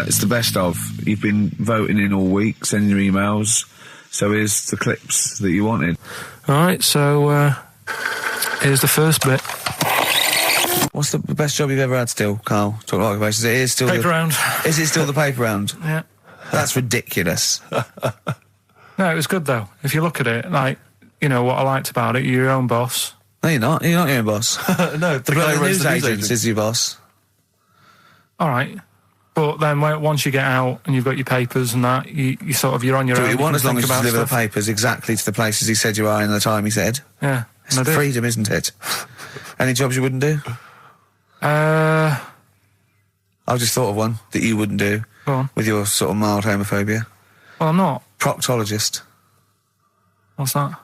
It's the best of. You've been voting in all week, sending your emails. So here's the clips that you wanted. Alright, so, here's the first bit. What's the best job you've ever had still, Carl? Talk like occupations. It is still Paper round. Is it still the paper round? Yeah. That's ridiculous. No, it was good though. If you look at it, like, you know, what I liked about it, you're your own boss. No, you're not. You're not your own boss. No, the guy who runs the news agent is your boss. Alright. But then once you get out and you've got your papers and that, you sort of, you're on your own. Do what you want as long as you about deliver stuff. the papers exactly to the places he said you are in the time he said. Yeah. It's freedom, isn't it? Any jobs you wouldn't do? I've just thought of one that you wouldn't do. Go on. With your sort of mild homophobia. Well, I'm not. Proctologist. What's that?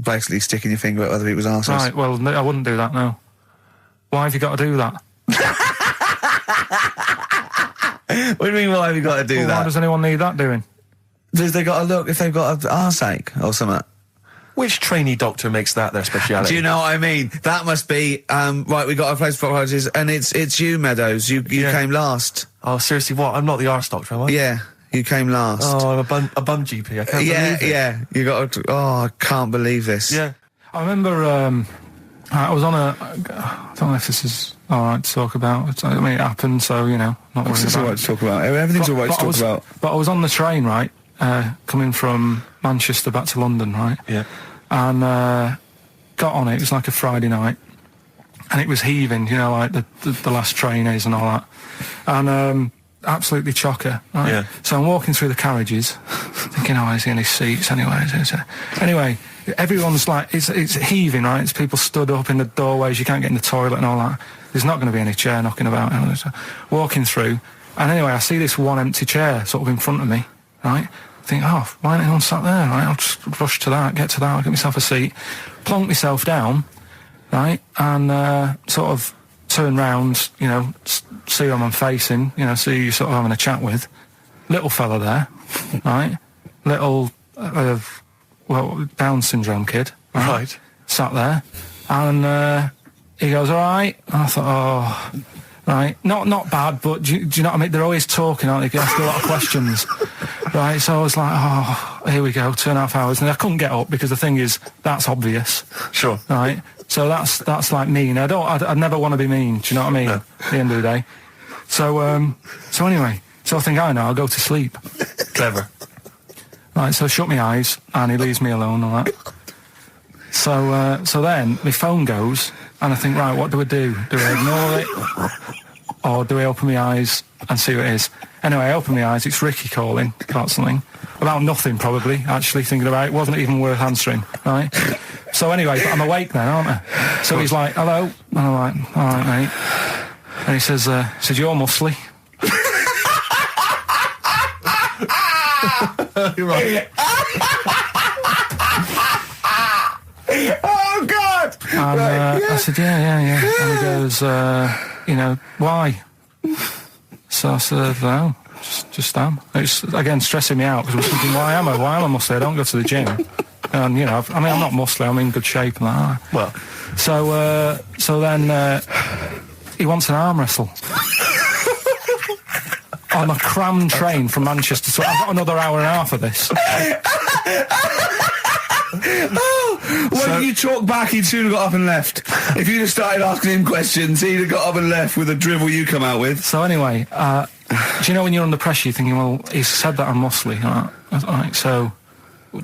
Basically sticking your finger at other people's arses. Right, well, no, I wouldn't do that, no. Why have you got to do that? What do you mean, why have you got to do that? Why does anyone need that doing? Because they got to look if they've got an arseache or something. Which trainee doctor makes that their speciality? Do you know what I mean? That must be, right, we got a place for proctologists, and it's you, Meadows. You came last. Oh, seriously, what? I'm not the arse doctor, am I? Yeah, you came last. Oh, I'm a bum GP, I can't believe it. Yeah, you got to, I can't believe this. Yeah. I remember, I was on I don't know if this is alright to talk about. I mean, it happened, so, you know, not worried about it. It's alright to talk about. Everything's alright to talk about. But I was on the train, right, coming from Manchester back to London, right? Yeah. And got on it was like a Friday night, and it was heaving, you know, like the last train is and all that, and absolutely chocker, right? Yeah. So I'm walking through the carriages thinking, oh, is there any seats anyway? Anyway, everyone's like, it's heaving, right? It's people stood up in the doorways, you can't get in the toilet and all that. There's not going to be any chair knocking about, you know, so walking through, and anyway, I see this one empty chair sort of in front of me, right? I think, oh, why ain't anyone sat there, right? I'll just rush to that, get to that, I'll get myself a seat, plonk myself down, right, and sort of turn round, you know, see who I'm facing, you know, see who you're sort of having a chat with. Little fella there, right? Little, Down syndrome kid, Right. Sat there, and he goes, all right, and I thought, oh... Right, not bad, but do you know what I mean? They're always talking, aren't they? They ask a lot of questions. Right, so I was like, oh, here we go, 2.5 hours. And I couldn't get up because the thing is, that's obvious. Sure. Right, so that's like mean. I'd never want to be mean, do you know what I mean? No. At the end of the day. So anyway, so I think, I know, I'll go to sleep. Clever. Right, so I shut my eyes, and he leaves me alone and all that. So then, my phone goes, and I think, right, what do I do? Do I ignore it? Or do I open my eyes and see what it is? Anyway, I open my eyes, it's Ricky calling about something. About nothing, probably, actually, thinking about it. It wasn't even worth answering, right? So anyway, but I'm awake then, aren't I? So he's like, hello? And I'm like, all right, mate. And he says, you're muscly. You're right. Oh, God! And I said, yeah. And he goes, you know, why? So I said, no, just am. It's, again, stressing me out, because I was thinking, why am I muscly? I don't go to the gym. And, you know, I'm not muscly, I'm in good shape and that. Well. So then he wants an arm wrestle. On a crammed train from Manchester, so I've got another hour and a half of this. When you talk back, he'd soon have got up and left. If you'd have started asking him questions, he'd have got up and left with the drivel you come out with. So anyway, do you know when you're under pressure, you're thinking, well, he's said that I'm muscly, right? So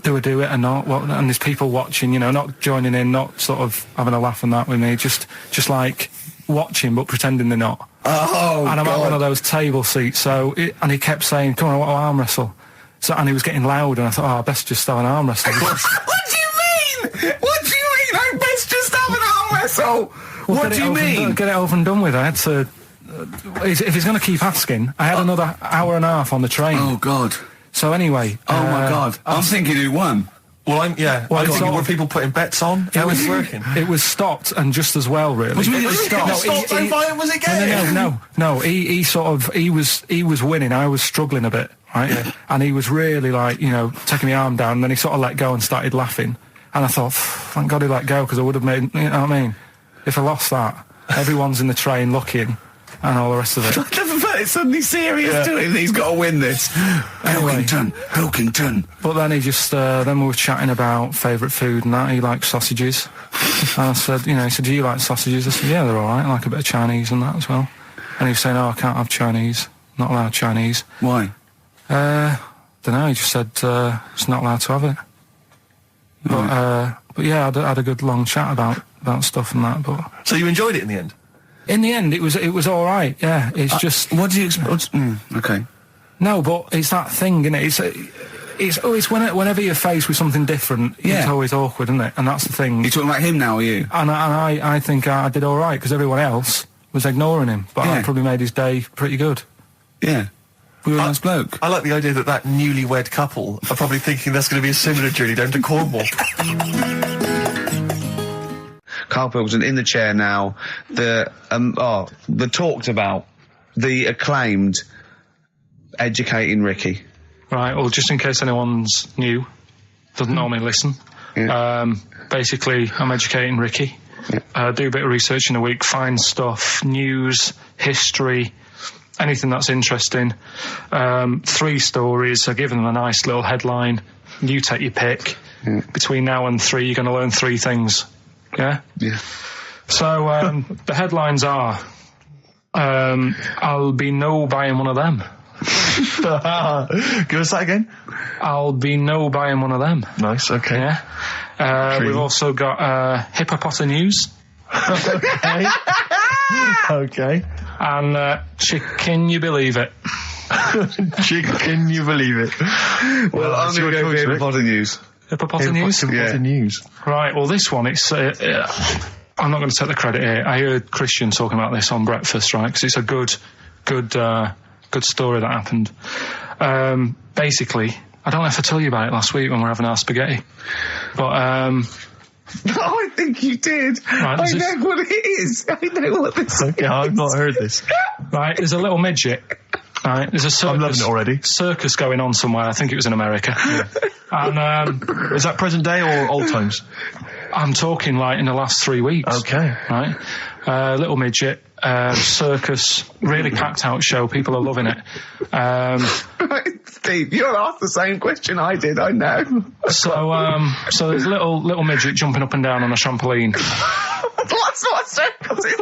do I do it or not? And there's people watching, you know, not joining in, not sort of having a laugh and that with me, just like watching but pretending they're not. Oh, and I'm God. at one of those table seats, and he kept saying, come on, I want to arm wrestle. So, and he was getting loud, and I thought, I best just start an arm wrestle. What do you mean? I best just have an arm wrestle? What do you mean? Get it over and done with. I had to... if he's going to keep asking, I had another hour and a half on the train. Oh, God. So anyway... Oh, my God. I'm thinking who won. Well, I'm thinking, were people putting bets on? How was it working? It was stopped, and just as well, really. What do you mean it was stopped? Was it game? No, he was winning, I was struggling a bit, right? Yeah. And he was really, like, you know, taking my arm down, and then he sort of let go and started laughing. And I thought, thank God he let go, because I would have made, you know what I mean? If I lost that, everyone's in the train looking, and all the rest of it. I never felt it's suddenly serious to him. He's got to win this. Anyway. Pilkington. But then he just, then we were chatting about favourite food and that. He likes sausages. And I said, he said, do you like sausages? I said, yeah, they're all right. I like a bit of Chinese and that as well. And he was saying, I can't have Chinese. Not allowed Chinese. Why? Don't know. He just said, it's not allowed to have it. But yeah, I had a good long chat about stuff and that. But so you enjoyed it in the end? In the end, it was all right. Yeah, it's just. What do you expect? Okay. No, but it's that thing, isn't it? It's always whenever you're faced with something different, it's always awkward, isn't it? And that's the thing. You're talking about him now, are you? And I think I did all right because everyone else was ignoring him, but I probably made his day pretty good. Yeah. We were a nice bloke. I like the idea that newlywed couple are probably thinking that's going to be a similar journey down to Cornwall. Karl Pilkington in the chair now. The talked about the acclaimed Educating Ricky. Right. Well, just in case anyone's new, doesn't normally listen. Yeah. Basically, I'm educating Ricky. Yeah. Do a bit of research in a week, find stuff, news, history, anything that's interesting. 3 stories. I give them a nice little headline. You take your pick. Yeah. Between now and 3, you're going to learn 3 things. Yeah? Yeah. So, the headlines are, I'll be no buying one of them. Give us that again. I'll be no buying one of them. Nice, okay. Yeah. We've also got hippopotamus. Okay. Okay. And can you believe it? Can you believe it? Well, I'm going to go with hippopotamus. Hippopotamus? Hippopotamus. Right, well, this one, it's... I'm not going to take the credit here. I heard Christian talking about this on breakfast, right? Because it's a good story that happened. Basically, I don't know if I told you about it last week when we were having our spaghetti, but no, I think you did. Right, I know what it is. I know what this is. Okay, I've not heard this. Right, there's a little midget. Right, there's a circus. I'm loving it already. Circus going on somewhere. I think it was in America. Yeah. And is that present day or old times? I'm talking like in the last 3 weeks. Okay. Right, little midget. Circus, really packed out show. People are loving it. Steve, you're asked the same question I did. I know. So there's a little midget jumping up and down on a trampoline. That's what circus is.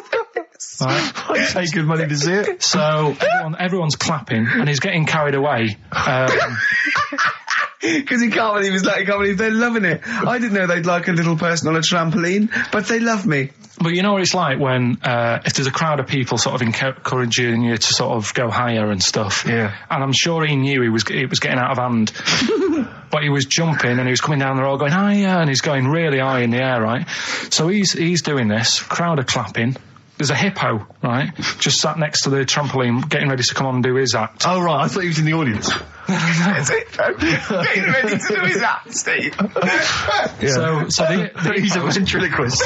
Right. I pay good money to see it. So everyone's clapping and he's getting carried away. Because he can't believe they're loving it. I didn't know they'd like a little person on a trampoline, but they love me. But you know what it's like when, if there's a crowd of people sort of encouraging you to sort of go higher and stuff. Yeah. And I'm sure he knew it was getting out of hand. But he was jumping and he was coming down the road going higher and he's going really high in the air, right? So he's doing this, crowd are clapping. There's a hippo, right, just sat next to the trampoline, getting ready to come on and do his act. Oh, right, I thought he was in the audience. There's a hippo getting ready to do his act, Steve. Yeah. So he's a ventriloquist.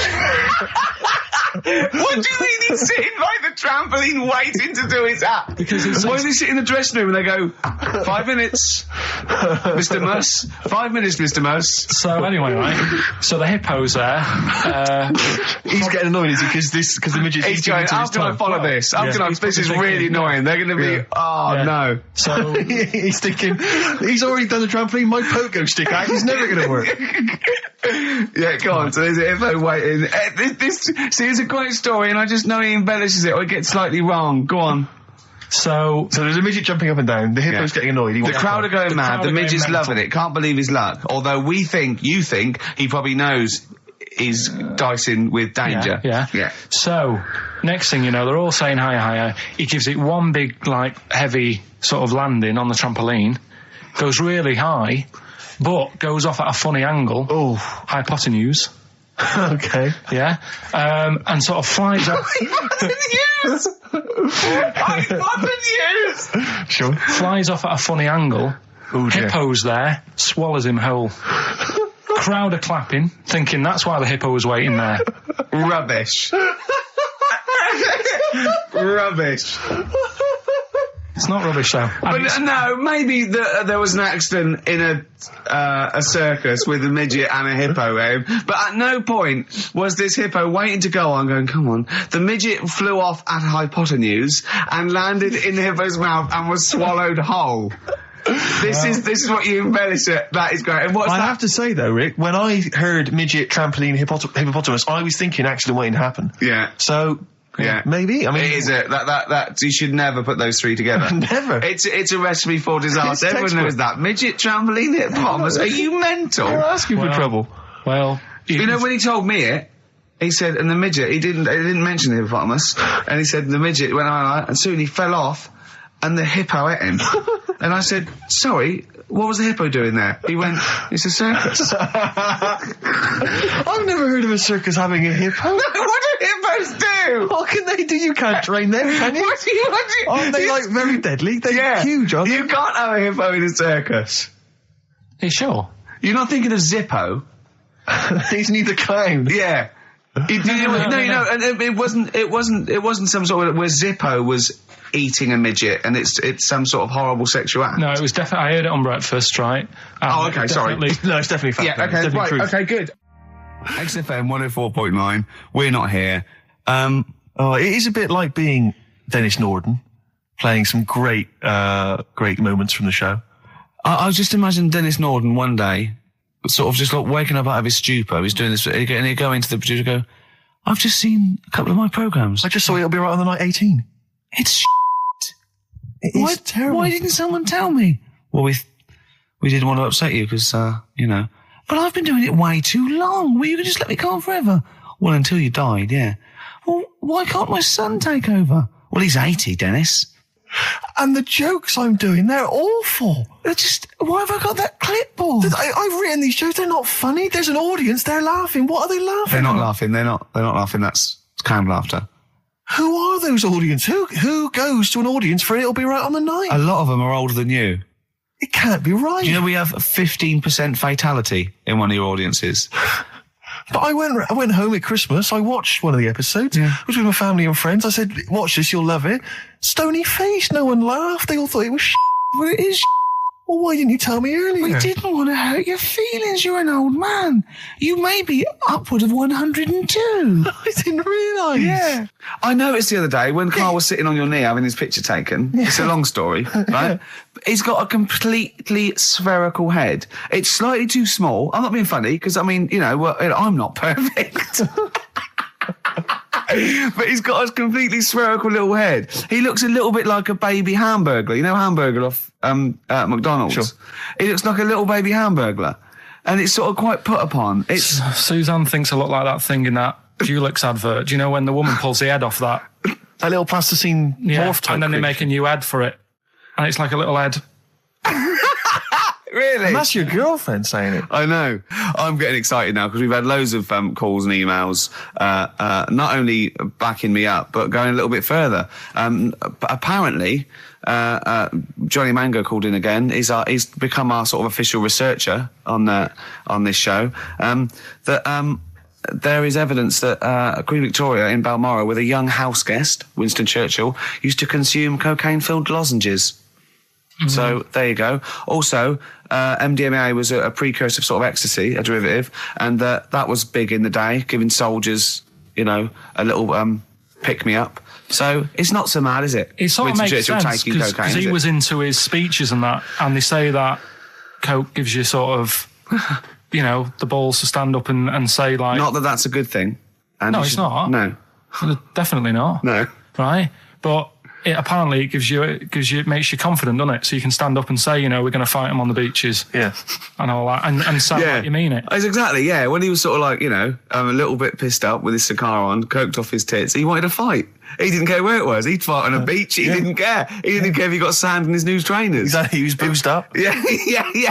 What do you mean he's sitting by the trampoline waiting to do his act? Because why does he sit in the dressing room and they go, 5 minutes, Mr. Muss, 5 minutes, Mr. Muss. So anyway, right, so the hippo's there. He's getting annoyed, is he? Because the midget... He's going, how can I follow this? This is really annoying. They're going to be, no. So he's thinking, he's already done the trampoline, my pogo stick act is never going to work. Yeah, go on. So there's a hippo waiting. See, it's a great story, and I just know he embellishes it or it gets slightly wrong. Go on. So there's a midget jumping up and down. The hippo's getting annoyed. The crowd are going mad. The midget's loving it. Can't believe his luck. Although you think he probably knows he's dicing with danger. Yeah. So next thing you know, they're all saying higher. He gives it one big, heavy sort of landing on the trampoline. Goes really high, but goes off at a funny angle. Oh, hypotenuse. Okay. Yeah. And sort of flies off. Hypotenuse! Sure. Flies off at a funny angle. Ooh, Hippo's there, swallows him whole. Crowd are clapping, thinking that's why the hippo was waiting there. Rubbish. Rubbish. It's not rubbish, though. But no, maybe there was an accident in a circus with a midget and a hippo, but at no point was this hippo waiting to go on, going, come on. The midget flew off at hypotenuse and landed in the hippo's mouth and was swallowed whole. This is what you embellish it. That is great. And what's I that? have to say, though, Rick, when I heard midget, trampoline, hippopotamus, I was thinking accident waiting to happen. Yeah. So... Yeah, maybe. I mean, it is that you should never put those three together. Never. It's a recipe for disaster. Everyone textbook. knows that. Midget, trampoline, hippopotamus. Are you mental? You're asking for trouble. Well, you know, when he told me it, he said, and the midget, he didn't mention the hippopotamus, and he said the midget went on, and soon he fell off, and the hippo ate him. And I said, sorry, what was the hippo doing there? He went, it's a circus. I've never heard of a circus having a hippo. What do hippos do? What can they do? You can't train them, can you? What do you... Aren't they, like, very deadly? They're huge, aren't they? You can't have a hippo in a circus. are you sure? You're not thinking of Zippo? He's neither clown. Yeah. No, and it wasn't some sort of where Zippo was eating a midget and it's some sort of horrible sexual act. No, it was definitely. I heard it on breakfast, right? Oh, okay, sorry. No, it's definitely fact. Yeah, okay, right, truth. okay, good. XFM 104.9. We're not here. It is a bit like being Dennis Norden, playing some great moments from the show. I was just imagining Dennis Norden one day, sort of just like waking up out of his stupor. He's doing this, and he'd go into the producer and go, I've just seen a couple of my programmes. I just saw It'll Be Right on the Night 18. It's shit. It is terrible. Why didn't someone tell me? Well, we didn't want to upset you because, But I've been doing it way too long. Well, you can just let me go on forever. Well, until you died, yeah. Well, why can't my son take over? Well, he's 80, Dennis. And the jokes I'm doing, they're awful. Why have I got that clipboard? I've written these jokes, they're not funny. There's an audience, they're laughing. What are they laughing They're not at? laughing. They're not laughing. That's canned laughter. Who are those audience? Who goes to an audience for It'll Be Right on the Night? A lot of them are older than you. It can't be right. Do you know we have 15% fatality in one of your audiences? But I went home at Christmas. I watched one of the episodes. Yeah. I was with my family and friends. I said, watch this, you'll love it. Stony face. No one laughed. They all thought it was shit. Well, it is shit. Well, why didn't you tell me earlier? We didn't want to hurt your feelings. You're an old man. You may be upward of 102. I didn't realise. Yeah. I noticed the other day when Karl was sitting on your knee having his picture taken. Yeah. It's a long story, right? He's got a completely spherical head. It's slightly too small. I'm not being funny because, I'm not perfect. But he's got a completely spherical little head. He looks a little bit like a baby hamburger. You know Hamburger off McDonald's? Sure. He looks like a little baby hamburger. And it's sort of quite put upon. Suzanne thinks I look like that thing in that Dulux advert. Do you know when the woman pulls the head off that? That little plasticine morph type and then they make a new ad for it. And it's like a little head. Really? And that's your girlfriend saying it. I know. I'm getting excited now because we've had loads of calls and emails, not only backing me up, but going a little bit further. Apparently, Johnny Mango called in again. He's become our sort of official researcher on this show. There is evidence that Queen Victoria in Balmoral with a young house guest, Winston Churchill, used to consume cocaine-filled lozenges. Mm-hmm. So there you go. Also, MDMA was a precursor of sort of ecstasy, a derivative, and that was big in the day, giving soldiers, a little pick-me-up. So it's not so mad, is it? It sort of makes sense because he was into his speeches and that, and they say that coke gives you sort of, the balls to stand up and say like. Not that that's a good thing. And no, it's not. No, definitely not. No, right, but. It makes you confident, doesn't it? So you can stand up and say, we're going to fight them on the beaches. Yeah. And all that. And sound like you mean it. It's exactly, yeah. When he was sort of like, a little bit pissed up with his cigar on, coked off his tits, he wanted to fight. He didn't care where it was. He'd fight on a beach. He didn't care. He didn't care if he got sand in his new trainers. Exactly. He was boozed up. Yeah.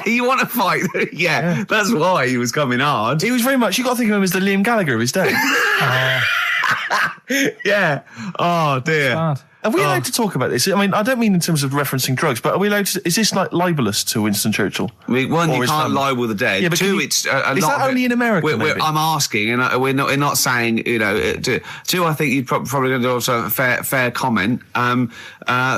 You want to fight. Yeah. That's why he was coming hard. He was very much, you got to think of him as the Liam Gallagher of his day. Yeah. Oh, dear. Are we allowed to talk about this? I mean, I don't mean in terms of referencing drugs, but are we allowed to? Is this like libelous to Winston Churchill? One, you can't libel the dead. Yeah, but two, is a lot that only in America? I'm asking, and we're not saying, you know. Two, I think you'd probably going to do also a fair comment.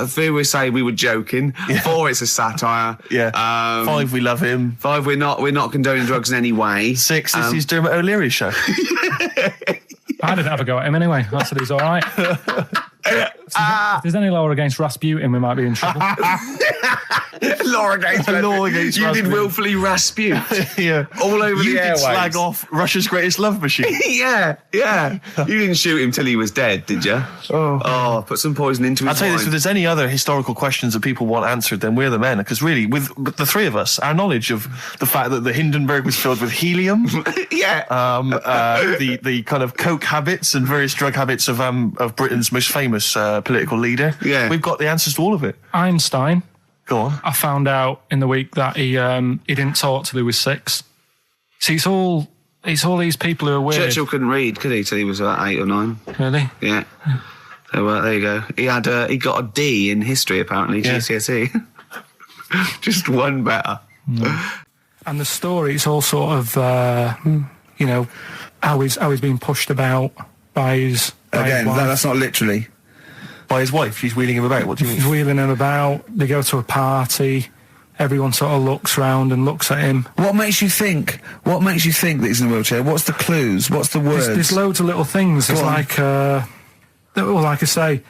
Three, we say we were joking. Yeah. 4, it's a satire. Yeah. 5, we love him. 5, we're not condoning drugs in any way. 6, this is Dermot O'Leary's show. I didn't have a go at him anyway. I said he's all right. If there's any law against Rasputin, we might be in trouble. Law against Rasputin. You did willfully Rasputin. Yeah. All over the airwaves. You did slag off Russia's greatest love machine. Yeah. You didn't shoot him till he was dead, did you? Oh, put some poison into his I'll tell you this, if there's any other historical questions that people want answered, then we're the men. Because really, with the three of us, our knowledge of the fact that the Hindenburg was filled with helium, the kind of coke habits and various drug habits of Britain's most famous political leader, we've got the answers to all of it. Einstein. Go on. I found out in the week that he didn't talk till he was 6. See, it's all these people who are weird. Churchill couldn't read, could he, till he was 8 or 9? Really? Yeah. So there you go. He got a D in history apparently, GCSE. Just one better. And the story, it's all sort of you know, how he's being pushed about by his wife. That's not literally. By his wife, she's wheeling him about. What do you mean? She's wheeling him about. They go to a party. Everyone sort of looks round and looks at him. What makes you think that he's in a wheelchair? What's the clues? What's the words? There's loads of little things. It's like, like I say,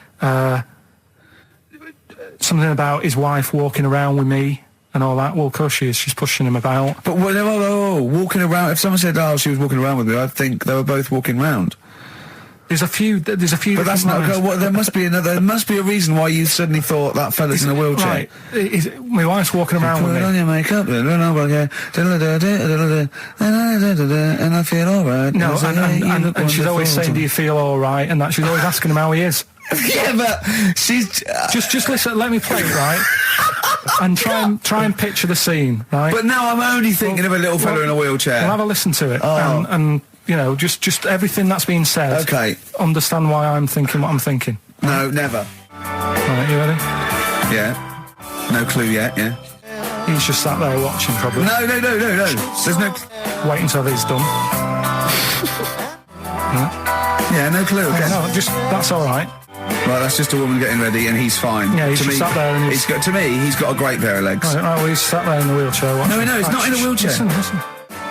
something about his wife walking around with me and all that. Well, of course she is. She's pushing him about. But walking around. If someone said, "Oh, she was walking around with me," I'd think they were both walking around. There's a few. But that's not. There must be another. There must be a reason why you suddenly thought that fella's in a wheelchair. Right. My wife's walking around with me. Put on your makeup, and I feel all right. No, and she's always saying, "Do you feel all right?" And that she's always asking him how he is. Yeah, but she's just listen. Let me play it, right? And try and picture the scene, right? But now I'm only thinking of a little fella in a wheelchair. Well, have a listen to it, and you know, just everything that's been said. Okay. Understand why I'm thinking what I'm thinking. No, never. Right, you ready? Yeah. No clue yet. Yeah. He's just sat there watching, probably. No. There's no. Wait until he's done. Yeah, no clue. Okay. No, that's all right. Right, that's just a woman getting ready, and he's fine. Yeah, he's just sat there, and he's got a great pair of legs. Right, well, he's sat there in the wheelchair. No, he's not in a wheelchair. Listen.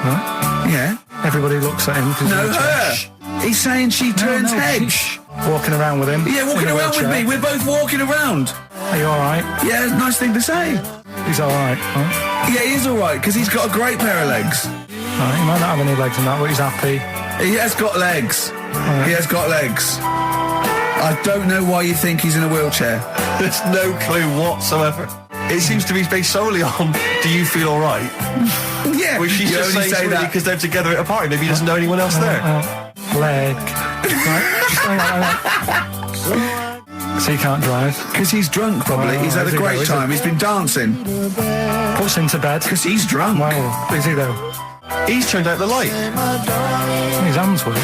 Right. Yeah. Everybody looks at him. No, her. He's saying she turns heads. Walking around with him. Yeah, walking around with me. We're both walking around. Are you all right? Yeah, nice thing to say. He's all right. Right? Yeah, he is all right, because he's got a great pair of legs. Right, he might not have any legs in that, but he's happy. He has got legs. Right. He has got legs. I don't know why you think he's in a wheelchair. There's no clue whatsoever. It seems to be based solely on, do you feel all right? Yeah. Which she's just saying that because they're together at a party. Maybe he doesn't know anyone else there. Leg. Right. So he can't drive. Because he's drunk, probably. He's had a great time. He's been dancing. Puts him to bed. Because he's drunk. Well, is he though? He's turned out the light. His hands work.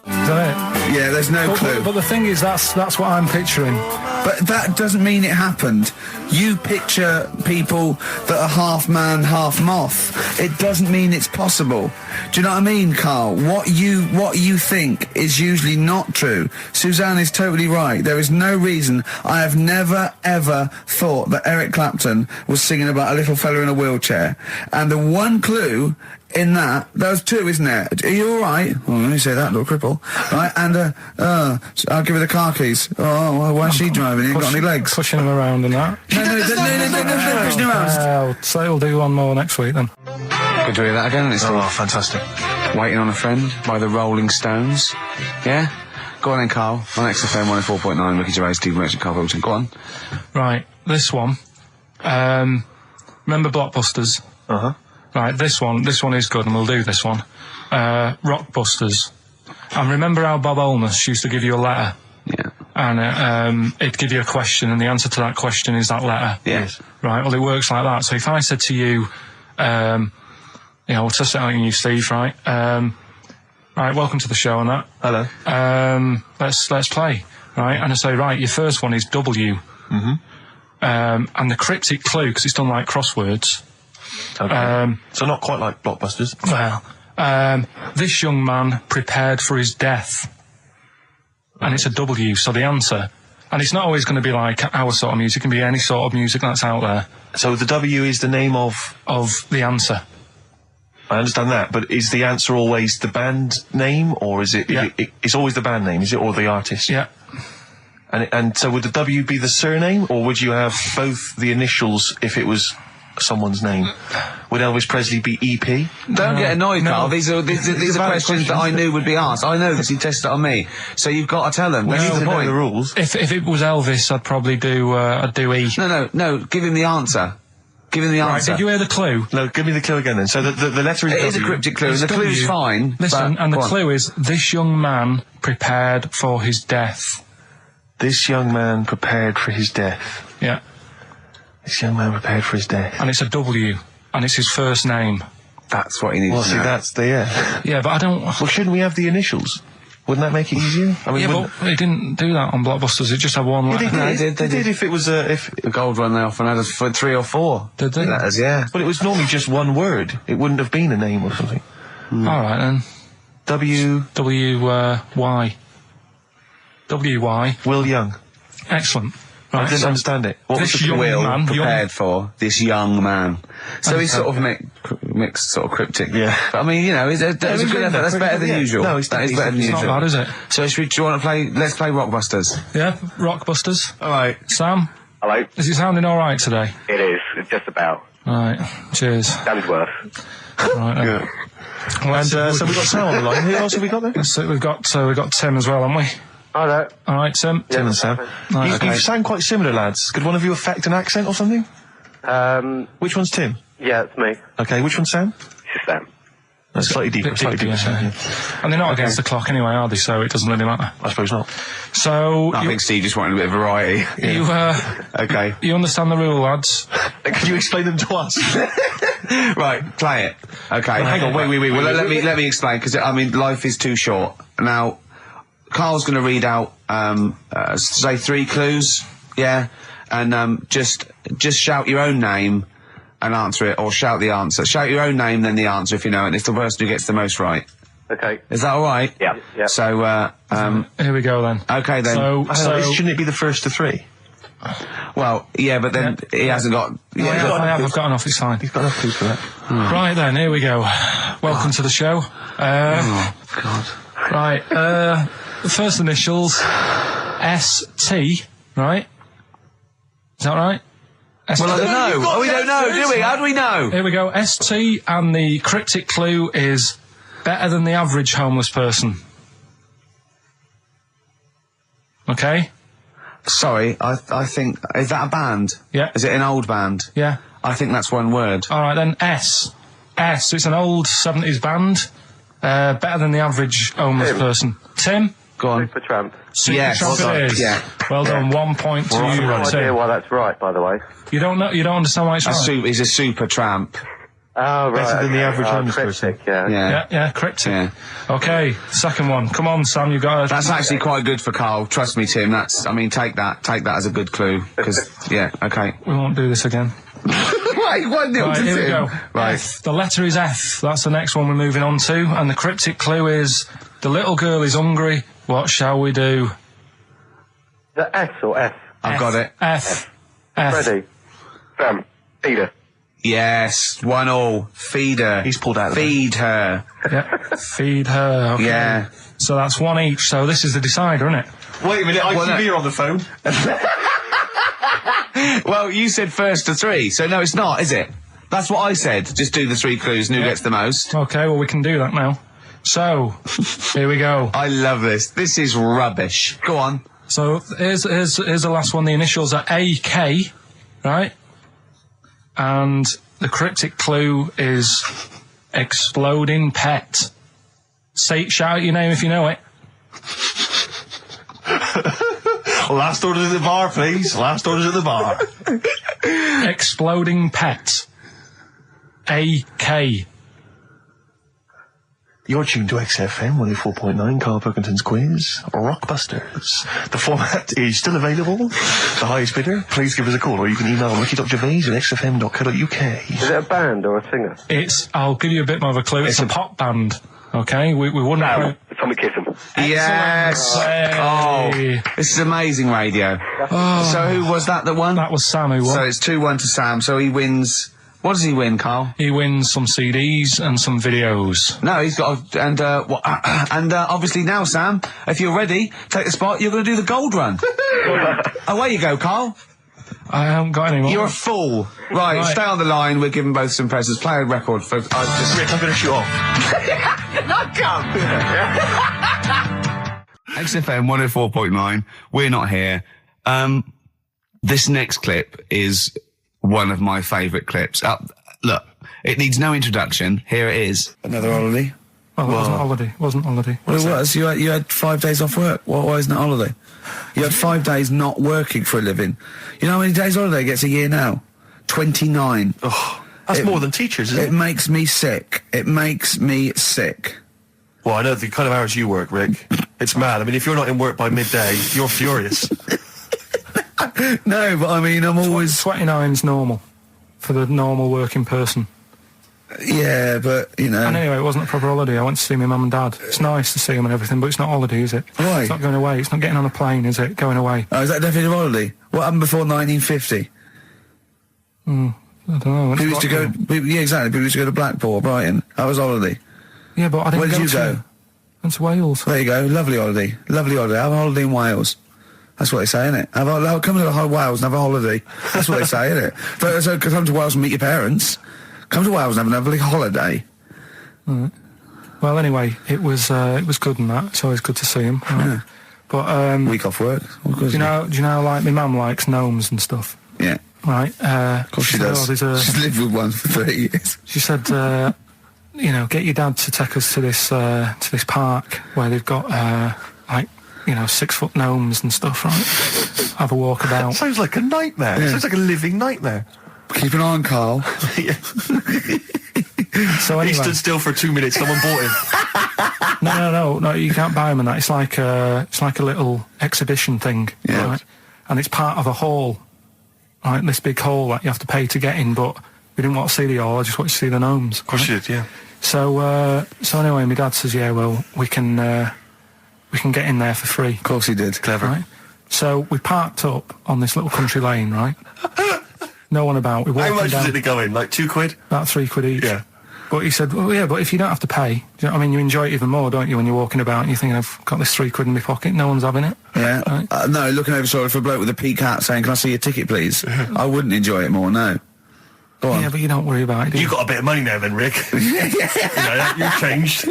Is that it? Yeah, there's no clue. But the thing is, that's what I'm picturing. But that doesn't mean it happened. You picture people that are half man, half moth. It doesn't mean it's possible. Do you know what I mean, Carl? What you think is usually not true. Suzanne is totally right. There is no reason. I have never, ever thought that Eric Clapton was singing about a little fella in a wheelchair. And the one clue in that, there's two, isn't there? Are you all right? Well, let me say that, little cripple. Right, and I'll give her the car keys. Oh, well, why is she driving? He ain't got any legs. Pushing him around and that. No, pushing him around. So he'll do one more next week then. Good to hear that again. It's fantastic. Waiting on a Friend by the Rolling Stones. Yeah? Go on then, Carl. On XFM 104.9, Ricky Gervais, Steve Merchant, Karl Pilkington. Go on. Right, this one. Remember Blockbusters? Uh-huh. Right, this one is good, and we'll do this one. Rockbusters. And remember how Bob Holness used to give you a letter? Yeah. And it'd give you a question, and the answer to that question is that letter. Yes. Right, well, it works like that. So if I said to you, we'll test it out on you, Steve, right? Right, welcome to the show and that. Hello. Let's play. right? And I say, right, your first one is W. Mm-hmm. And the cryptic clue, because it's done like crosswords. Okay. So not quite like Blockbusters. Well, this young man prepared for his death. And it's a W, so the answer. And it's not always going to be like our sort of music, it can be any sort of music that's out there. So the W is the name of the answer. I understand that, but is the answer always the band name, or is it? Yeah. It's always the band name, is it, or the artist? Yeah. And so would the W be the surname, or would you have both the initials if it was someone's name? Would Elvis Presley be EP? Don't get annoyed, no. Carl. These are questions that I knew would be asked. I know because you tested it on me. So you've got to tell them. We need to know point. the rules. If it was Elvis, I'd probably do E. No. Give him the answer. Give him the Right, answer. did you hear the clue? No, give me the clue again then. So the letter is It W. is a cryptic clue. It's The clue's W. fine. Listen, but- and the go on. clue is, this young man prepared for his death. This young man prepared for his death. Yeah. This young man prepared for his death. And it's a W. And it's his first name. That's what he needs Well, to see, know. that's the Yeah, but I don't... Well, shouldn't we have the initials? Wouldn't that make it easier? I mean, Yeah, wouldn't- but they didn't do that on Blockbusters. It just had one letter. No, they They did. did if it was if. The gold one they often had us for 3 or 4. Did they? Letters, yeah. But it was normally just one word. It wouldn't have been a name or something. All right, then. W. W-Y. W-Y. Will Young. Excellent. I Right, didn't so understand it. What was this the young clue? Will man, prepared for this young man. So he's sort of mixed sort of cryptic. Yeah. But I mean, you know, it's a good effort. That's better than Yeah. usual. No, it's That is better than It's not usual. bad, is it? So do you want to play? Let's play Rockbusters. Yeah, Rockbusters. All right. Sam, Hello. is it sounding all right today? It is. It's just about. Right, cheers. Sounds worse. Right, then. Good. Well, And so we've got Sam on the line. Who else have we got there? so we've got Tim as well, haven't we? Hello. All right, Tim. Tim and Sam. Right, You sound quite similar, lads. Could one of you affect an accent or something? Which one's Tim? Yeah, it's me. Okay, which one's Sam? It's Sam. That's slightly deeper. Bit Slightly deeper, deeper. yeah. Sam, And they're not against the clock anyway, are they? So it doesn't really matter. I suppose not. So I think Steve just wanted a bit of variety. Okay. you understand the rule, lads? Could you explain them to us? Right, play it. Okay. Hang on, wait. Well, let me explain because I mean life is too short. Now, Carl's going to read out say 3 clues, yeah, and just shout your own name and answer it, or shout the answer. Shout your own name, then the answer if you know it. And it's the person who gets the most right. Okay. Is that all right? Yeah. Yeah. So, Here we go then. okay then. So Shouldn't it be the first to 3? Well, yeah, but then he hasn't got. Yeah, I've got enough. It's fine. You've got enough clues for that. Right then, here we go. Welcome to the show. oh God. Right, the first initials, S-T, right? Is that right? S-T. Well, I don't know. We don't know, do we? How do we know? Here we go, S-T, and the cryptic clue is better than the average homeless person. Okay? Sorry, I think is that a band? Yeah. Is it an old band? Yeah. I think that's one word. Alright then, S. S, it's an old 70s band. Better than the average homeless person. Tim? Go on. Supertramp. Yes. Supertramp Well it done. is. Yeah. Well done, 1 point to I have you, no idea Tim. why that's right, by the way. You don't understand why it's right? He's a super tramp. Oh, right. Better than the average homeless cryptic, person. Yeah. Yeah, cryptic. Yeah. Okay, second one. Come on, Sam, you got That's actually quite good for Carl. Trust me, Tim. Take that as a good clue. Because, yeah, okay. We won't do this again. Wait, 1-0 Right, to here we Tim. go. Right. F. The letter is F. That's the next one we're moving on to. And the cryptic clue is, the little girl is hungry. What shall we do? The S or F? I've got it. F. F. Ready. Sam. Peter. Yes, 1-1. Feed her. He's pulled out of the Feed her. Yeah. Feed her. Okay. Yeah. So that's 1 each. So this is the decider, isn't it? Wait a minute, ITV are on the phone. Well, you said first to 3, so no, it's not, is it? That's what I said. Just do the 3 clues and who gets the most. Okay, well, we can do that now. So, here we go. I love this. This is rubbish. Go on. So here's the last one. The initials are AK, right? And the cryptic clue is exploding pet. Shout out your name if you know it. Last orders at the bar, please. Last orders at the bar. Exploding pet. AK. You're tuned to XFM 104.9, Karl Pilkington's quiz, Rockbusters. The format is still available. The highest bidder, please give us a call, or you can email ricky.gervais@xfm.co.uk. Is it a band or a singer? I'll give you a bit more of a clue. It's a pop band. Okay, we wouldn't. Sam. Tommy Kissam. Yes. Hey. Oh, this is amazing radio. So who was that won? That was Sam who won. So it's 2-1 to Sam. So he wins. What does he win, Carl? He wins some CDs and some videos. No, he's got obviously now, Sam, if you're ready, take the spot. You're going to do the gold run. Away you go, Carl. I haven't got any more. You're a fool. Right, stay on the line. We're giving both some presents. Play a record for. Rick, I'm going to shoot off. Not come. XFM 104.9. We're not here. This next clip is one of my favourite clips. Look, it needs no introduction. Here it is. Another holiday. Well, it wasn't holiday. Wasn't holiday. Well, it was. You had 5 days off work. Why isn't it holiday? You had 5 days not working for a living. You know how many days holiday gets a year now? 29. Oh, that's more than teachers, isn't it? It makes me sick. It makes me sick. Well, I know the kind of hours you work, Rick. It's mad. I mean, if you're not in work by midday, you're furious. No, but I mean, I'm always... 29's normal for the normal working person. Yeah, but, you know... And anyway, it wasn't a proper holiday. I went to see my mum and dad. It's nice to see them and everything, but it's not holiday, is it? Why? It's not going away. It's not getting on a plane, is it? Going away. Oh, is that definitely a holiday? What happened before 1950? I don't know. People used to go... Yeah, exactly. People used to go to Blackpool or Brighton. That was holiday. Yeah, but I didn't Where did you go? I went to Wales. There you go. Lovely holiday. Lovely holiday. Have a holiday in Wales. That's what they say, innit? Come to Wales and have a holiday. That's what they say, innit? So come to Wales and meet your parents. Come to Wales and have a lovely holiday. Right. Well, anyway, it was good and that. It's always good to see him. Right? Yeah. But week off work. Do you know? Like my mum likes gnomes and stuff. Yeah. Right. Of course she does. She's lived with one for 30 years. She said, get your dad to take us to this park where they've got 6-foot gnomes and stuff, right? Have a walk about. Sounds like a nightmare. Yeah. It sounds like a living nightmare. Keep an eye on Carl. So anyway, he stood still for 2 minutes. Someone bought him. No. You can't buy them and that. It's like a little exhibition thing, yeah. Right? And it's part of a hall, right? This big hall that you have to pay to get in. But we didn't want to see the hall. I just wanted to see the gnomes. Of course you did, yeah. So anyway, my dad says, yeah, well, we can get in there for free. Of course he did. Clever. Right? So we parked up on this little country lane, right? No one about. We How much did it go in? Like £2? About £3 each. Yeah. But he said, well, yeah, but if you don't have to pay, do you know what I mean? You enjoy it even more, don't you, when you're walking about and you're thinking, I've got this £3 in my pocket, no one's having it. Yeah. Right? No, looking over shoulder for a bloke with a peak hat saying, can I see your ticket, please? I wouldn't enjoy it more, no. Go on. Yeah, but you don't worry about it, do you? You got a bit of money now then, Rick. You've changed.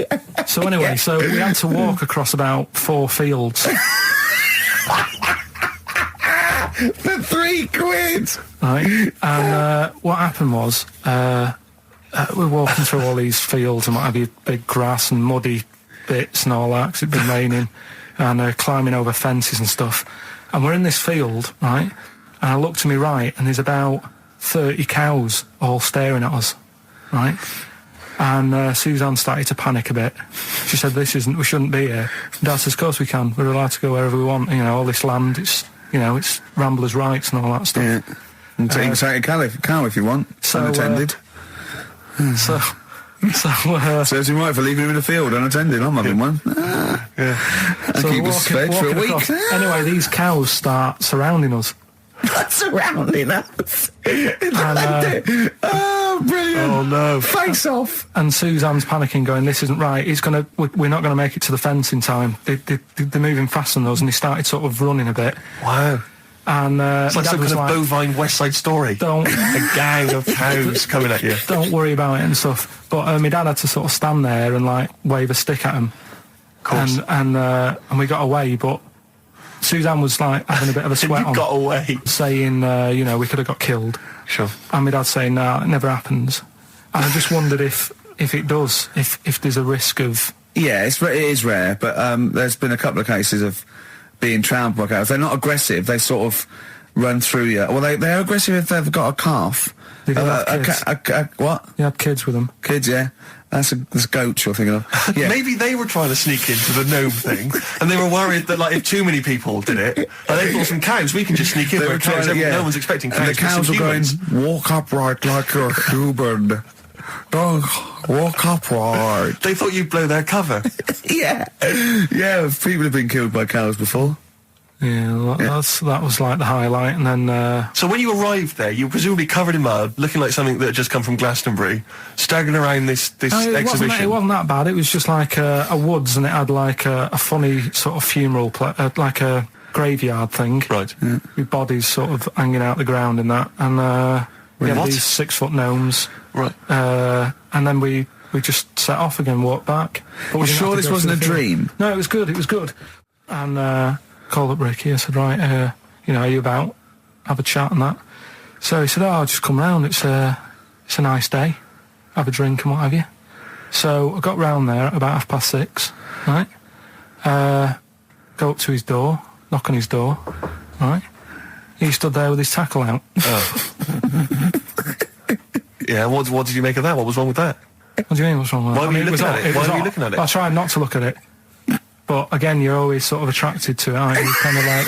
So anyway, so we had to walk across about 4 fields. For £3. Right. And what happened was, we're walking through all these fields and what have you, big grass and muddy bits and all that, because it'd been raining, and climbing over fences and stuff. And we're in this field, right? And I look to my right, and there's about 30 cows all staring at us, right? And Suzanne started to panic a bit. She said, we shouldn't be here. Dad says, of course we can. We're allowed to go wherever we want. You know, all this land, it's ramblers' rights and all that stuff. Yeah. And take a cow if you want, unattended. Serves him right for leaving him in the field unattended. I'm having one. Yeah. And keep us fed for a week. Anyway, these cows start surrounding us. Surrounding us. Oh, brilliant. Oh, no. Face off. And Suzanne's panicking, going, this isn't right. We're not going to make it to the fence in time. They're moving faster than us, and they started sort of running a bit. Wow. And it's like some kind of bovine West Side Story. A gang of cows coming at you. Don't worry about it and stuff. But my dad had to sort of stand there and wave a stick at him. Of course. And we got away, but Suzanne was having a bit of a sweat on. Got away. Saying, we could have got killed. Sure. And my dad saying, nah, it never happens. And I just wondered if it does, if there's a risk of... Yeah, it is rare, but there's been a couple of cases of being trampled by cows. They're not aggressive. They sort of run through you. Well, they're aggressive if they've got a calf. They don't have kids. What? They had kids with them. Kids, yeah. That's goats you're thinking of. Yeah. Maybe they were trying to sneak into the gnome thing, and they were worried that, like, if too many people did it, like, they thought some cows, we can just sneak in. They were trying to, no one's expecting cows. And the cows were going, walk upright like you're a human. Don't walk upright. They thought you'd blow their cover. Yeah. Yeah, people have been killed by cows before. Yeah, that was like the highlight, and then... So when you arrived there, you were presumably covered in mud, looking like something that had just come from Glastonbury, staggering around this exhibition. It wasn't that bad. It was just like a woods, and it had like a funny sort of funeral, like a graveyard thing. Right. Yeah. With bodies sort of hanging out the ground and that, and we had these 6-foot gnomes. Right. And then we just set off again, walked back. But sure this wasn't a dream? No, it was good. And called up Ricky. I said, right, are you about? Have a chat and that. So he said, I'll just come round. It's a nice day. Have a drink and what have you. So I got round there at about 6:30, right? Go up to his door, knock on his door, right? He stood there with his tackle out. Oh. Yeah, what did you make of that? What was wrong with that? What do you mean, what's wrong with that? Why were you looking at it? Why were you looking at it? I tried not to look at it. But again, you're always sort of attracted to it, aren't you? Kind of like...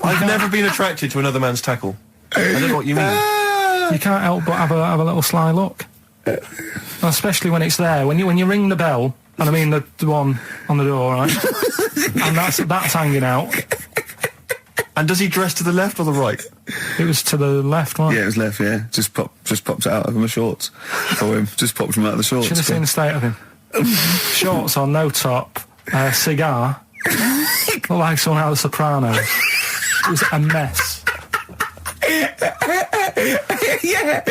I've never been attracted to another man's tackle. I don't know what you mean. You can't help but have a little sly look. Especially when it's there. When you ring the bell, and I mean the one on the door, right? And that's hanging out. And does he dress to the left or the right? It was to the left, right? Yeah, it was left, yeah. Just popped it out of my shorts for him. Just popped him out of the shorts. Should have seen the state of him. Shorts on, no top, cigar. Looked like someone out of The Sopranos. It was a mess. Yeah.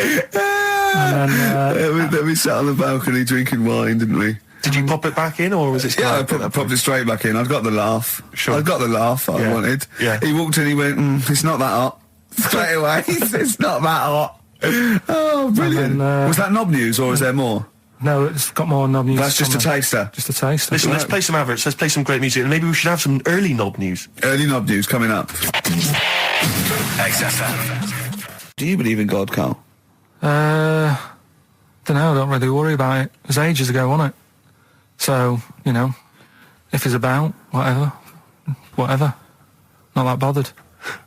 And then... we sat on the balcony drinking wine, didn't we? Did you pop it back in, or was it... Yeah, I popped it straight back in. I'd got the laugh. Sure. I'd got the laugh I wanted. Yeah. He walked in, he went, it's not that hot. Straight away, it's not that hot. Oh, brilliant. Then, was that knob news, or is there more? No, it's got more knob news. That's just a taster. Just a taster. Listen, let's play some adverts, let's play some great music, and maybe we should have some early knob news. Early knob news coming up. XFM. Do you believe in God, Carl? Don't know, don't really worry about it. It was ages ago, wasn't it? So, if he's about, whatever. Not that bothered.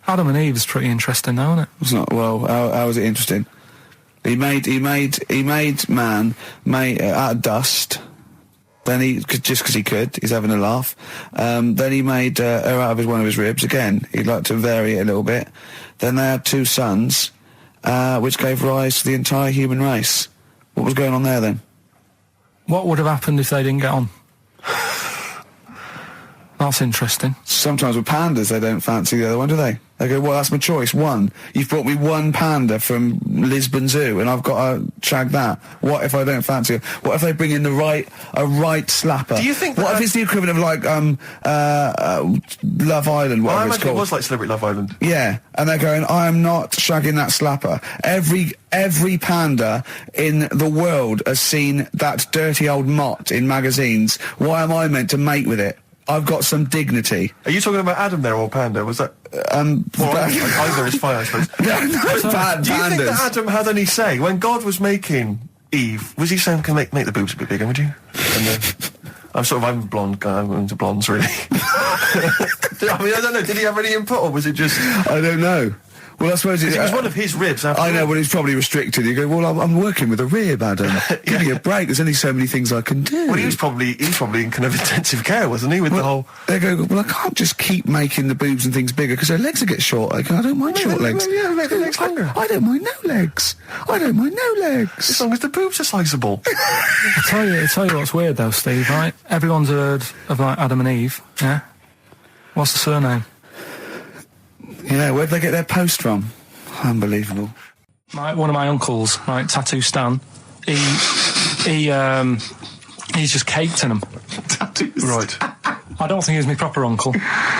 Adam and Eve is pretty interesting, though, isn't it? It's not. Well, how is it interesting? He made man out of dust. Then just because he could, he's having a laugh. Then he made her out of one of his ribs. Again, he'd like to vary it a little bit. Then they had 2 sons, which gave rise to the entire human race. What was going on there then? What would have happened if they didn't get on? That's interesting. Sometimes with pandas, they don't fancy the other one, do they? They go, well, that's my choice, one. You've brought me one panda from Lisbon Zoo, and I've got to shag that. What if I don't fancy it? What if they bring in a right slapper? Do you think what if it's the equivalent of, like, Love Island, whatever it's called? It was like Celebrity Love Island. Yeah, and they're going, I am not shagging that slapper. Every panda in the world has seen that dirty old mott in magazines. Why am I meant to mate with it? I've got some dignity. Are you talking about Adam there, or Panda? Was that... either is fine, I suppose. No, bad do you think pandas. that Adam had any say? When God was making Eve, was he saying, can make the boobs a bit bigger, would you? And then, I'm a blonde guy, I'm into blondes, really. I don't know, did he have any input, or was it just... I don't know. Well, I suppose it was one of his ribs. I know, but it's probably restricted. You go, well, I'm working with a rib, Adam. Give me a break. There's only so many things I can do. Well, he was probably in kind of intensive care, wasn't he? With the whole. They go, well, I can't just keep making the boobs and things bigger because their legs will get short. I don't mind short legs. Yeah, make the legs longer. I don't mind no legs. As long as the boobs are sizable. I tell you what's weird though, Steve. Right? Everyone's heard of like Adam and Eve. Yeah. What's the surname? Yeah, where'd they get their post from? Unbelievable. One of my uncles, right, Tattoo Stan, he's just caked in them. Right. I don't think he's my proper uncle,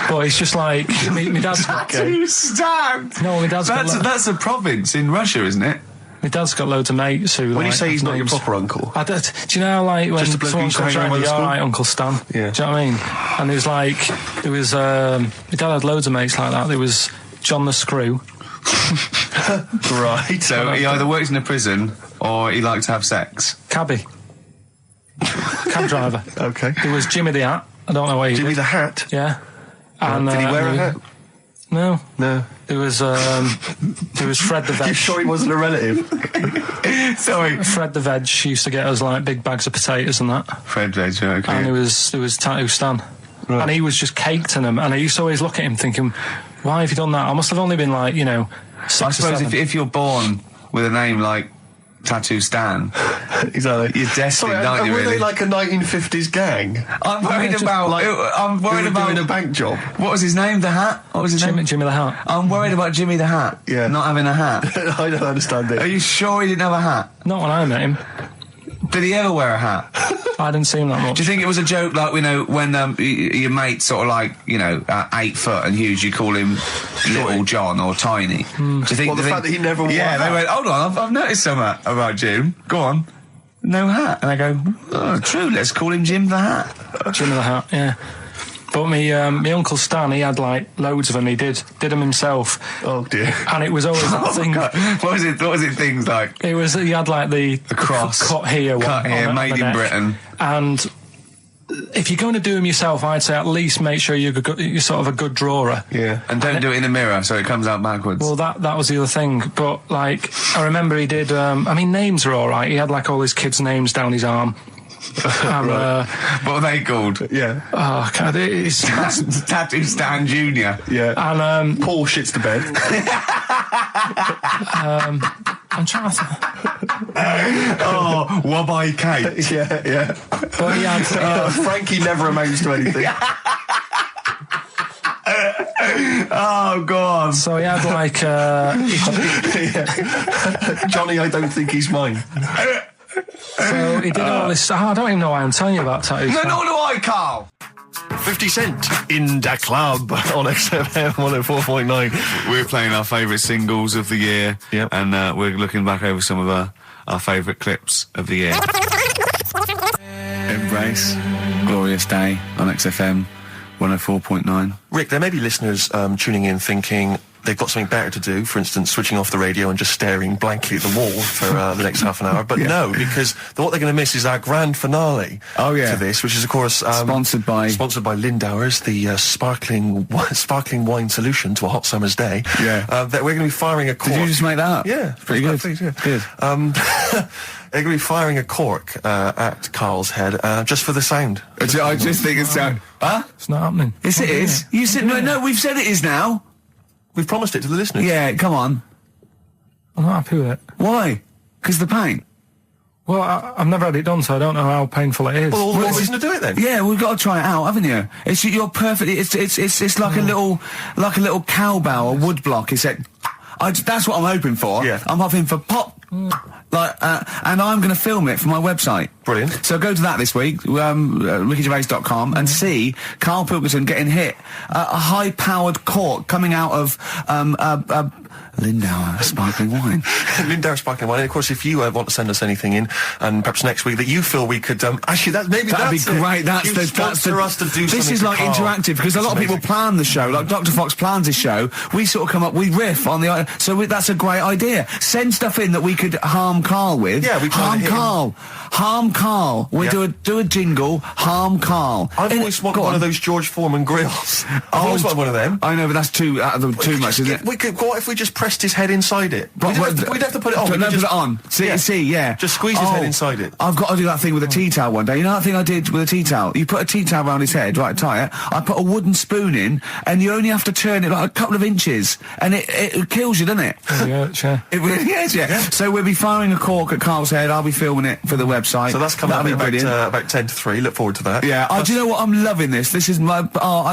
but he's just like my dad's got Tattoo Stan. No, my dad's got. That's a province in Russia, isn't it? My dad's got loads of mates who. When you say he's not your proper uncle, do you know, like when someone comes around, you're all right, Uncle Stan. Yeah. Do you know what I mean? And there was my dad had loads of mates like that. There was John the Screw. Right. So he either works in a prison or he likes to have sex. Cabbie. Cab driver. Okay. There was Jimmy the Hat. I don't know where he Jimmy did. the Hat. Yeah. And, Did he wear a hat? No. No. There was Fred the Veg. You sure he wasn't a relative? Sorry. Fred the Veg used to get us like big bags of potatoes and that. Fred Veg, okay. And there was Tattoo Stan. Right. And he was just caked in them. And I used to always look at him thinking, why have you done that? I must have only been like, 6 I or suppose 7. if you're born with a name like Tattoo Stan, Exactly. you're destined, aren't you, were really? they like a 1950s gang? I'm worried about... I'm worried Who were doing about... a bank job? What was his name? The Hat? What was his name? Jimmy the Hat. I'm worried about Jimmy the Hat. Yeah. Not having a hat. I don't understand Are it. you sure he didn't have a hat? Not when I met him. Did he ever wear a hat? I didn't see him that much. Do you think it was a joke, like, when your mate's sort of like, 8 foot and huge, you call him Little John or Tiny? Do you think... Well, the fact that he never wore Yeah, a they hat. went, hold on, I've noticed something about Jim. Go on. No hat. And I go, oh, true, let's call him Jim the Hat. Jimmy the Hat, yeah. But me Uncle Stan, he had like loads of them. He did them himself. Oh dear. And it was always that thing. God. What was it things like? It was, he had like the cross. cut here, Cut one here, on made the in neck. Britain. And if you're going to do them yourself, I'd say at least make sure you're sort of a good drawer. Yeah. And don't do it in the mirror so it comes out backwards. Well, that was the other thing. But like, I remember he did. Names are all right. He had like all his kids' names down his arm. And, what are they called? Yeah. oh, God, it's Tattoo Stan Jr. Yeah. and Paul shits the bed. I'm trying to. Oh, Wabbai Kate. Yeah. But he had. Frankie never amounts to anything. Oh, God. So he had like. Johnny, I don't think he's mine. So he did all this. I don't even know why I'm telling you about tattoos. No, nor do I, Carl. 50 Cent in the club on XFM 104.9. We're playing our favourite singles of the year. Yep. And we're looking back over some of our favourite clips of the year. Embrace. Glorious Day on XFM 104.9. Rick, there may be listeners tuning in thinking they've got something better to do, for instance, switching off the radio and just staring blankly at the wall for the next half an hour. But no, because what they're going to miss is our grand finale Oh, yeah. to this, which is, of course... Sponsored by Lindauer's, the sparkling wine solution to a hot summer's day. Yeah. That we're going to be firing a cork. Did you just make that up? Yeah. Pretty good. Please, yeah. Good. They're going to be firing a cork at Carl's head just for the sound. I just think it's... Huh? It's not happening. Yes, it is. You said... No, we've said it is now. We've promised it to the listeners. Yeah, come on. I'm not happy with it. Why? Because the paint. Well, I've never had it done, so I don't know how painful it is. Well, what reason to do it then? Yeah, we've got to try it out, haven't you? You're perfect. It's like a little cowbell or wood block. That's what I'm hoping for. Yeah. I'm hoping for pop. And I'm going to film it for my website. Brilliant. So go to that this week, rickygervais.com, and see Karl Pilkington getting hit. A high-powered cork coming out of Lindauer sparkling wine. Lindauer sparkling wine. And of course, if you want to send us anything in, and perhaps next week that you feel we could actually that'd be great. Sponsor us to do. This is like interactive because a lot of people plan the show. Like Dr. Fox plans his show. We sort of come up, we riff on the. That's a great idea. Send stuff in that we could harm Karl with. Yeah, we try to hit him. Harm Karl. We do a jingle. Harm Karl. I've always wanted one of those George Foreman grills. I've always wanted one of them. I know, but that's too much, isn't it? We could. What if we just pressed his head inside it? We'd have to put it on. Put it on. See, yeah. Just squeeze his head inside it. I've got to do that thing with a tea towel one day. You know that thing I did with a tea towel? You put a tea towel around his head, right, tie it. I put a wooden spoon in, and you only have to turn it like a couple of inches, and it kills you, doesn't it? Yeah, sure. It really is, yeah. So we'll be firing a cork at Karl's head. I'll be filming it for the website. So that's coming up That'll be brilliant. about 10 to 3. Look forward to that. Yeah. Do you know what? I'm loving this. This is my.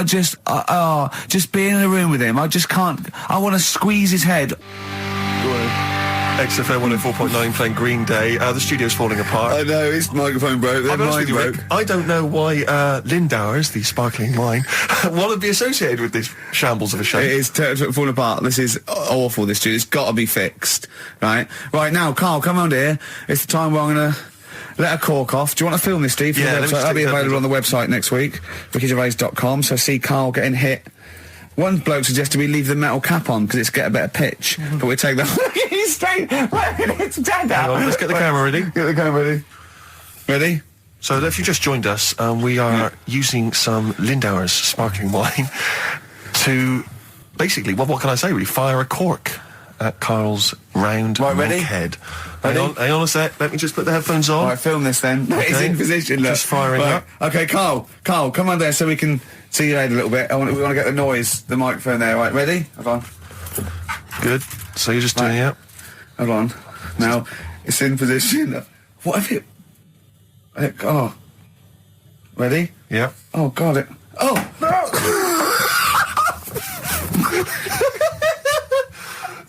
Just being in a room with him. I just can't. I want to squeeze his head. XFM 104.9 playing Green Day. The studio's falling apart. I know, his microphone broke. I'll be honest with you, Rick, I don't know why Lindauer's, the sparkling wine, want to be associated with this shambles of a show. It is falling apart. This is awful, this studio. It's got to be fixed. Right now, Karl, come round here. It's the time where I'm going to let a cork off. Do you want to film this, Steve? For Yeah, the website? That'll be available on the website next week, rickygervais.com. So see Karl getting hit One bloke suggested we leave the metal cap on because it's get a better pitch, but we take the... He's straight... It's dead Hang on, let's get the camera ready. Get the camera ready. Ready? So if you just joined us, we are using some Lindauer's sparkling wine to basically, what can I say really, fire a cork at Karl's round ready? head. Ready? Hang on a sec, let me just put the headphones on. All right, film this then. Okay. It's in position, look. Just firing up. Okay, Karl, come on there so we can see your head a little bit. We want to get the noise, the microphone there. Right, ready? Hold on. Good. So you're just doing it. Hold on. Now, it's in position. What if it... Oh. Ready? Yeah. Oh, God, it... Oh, no!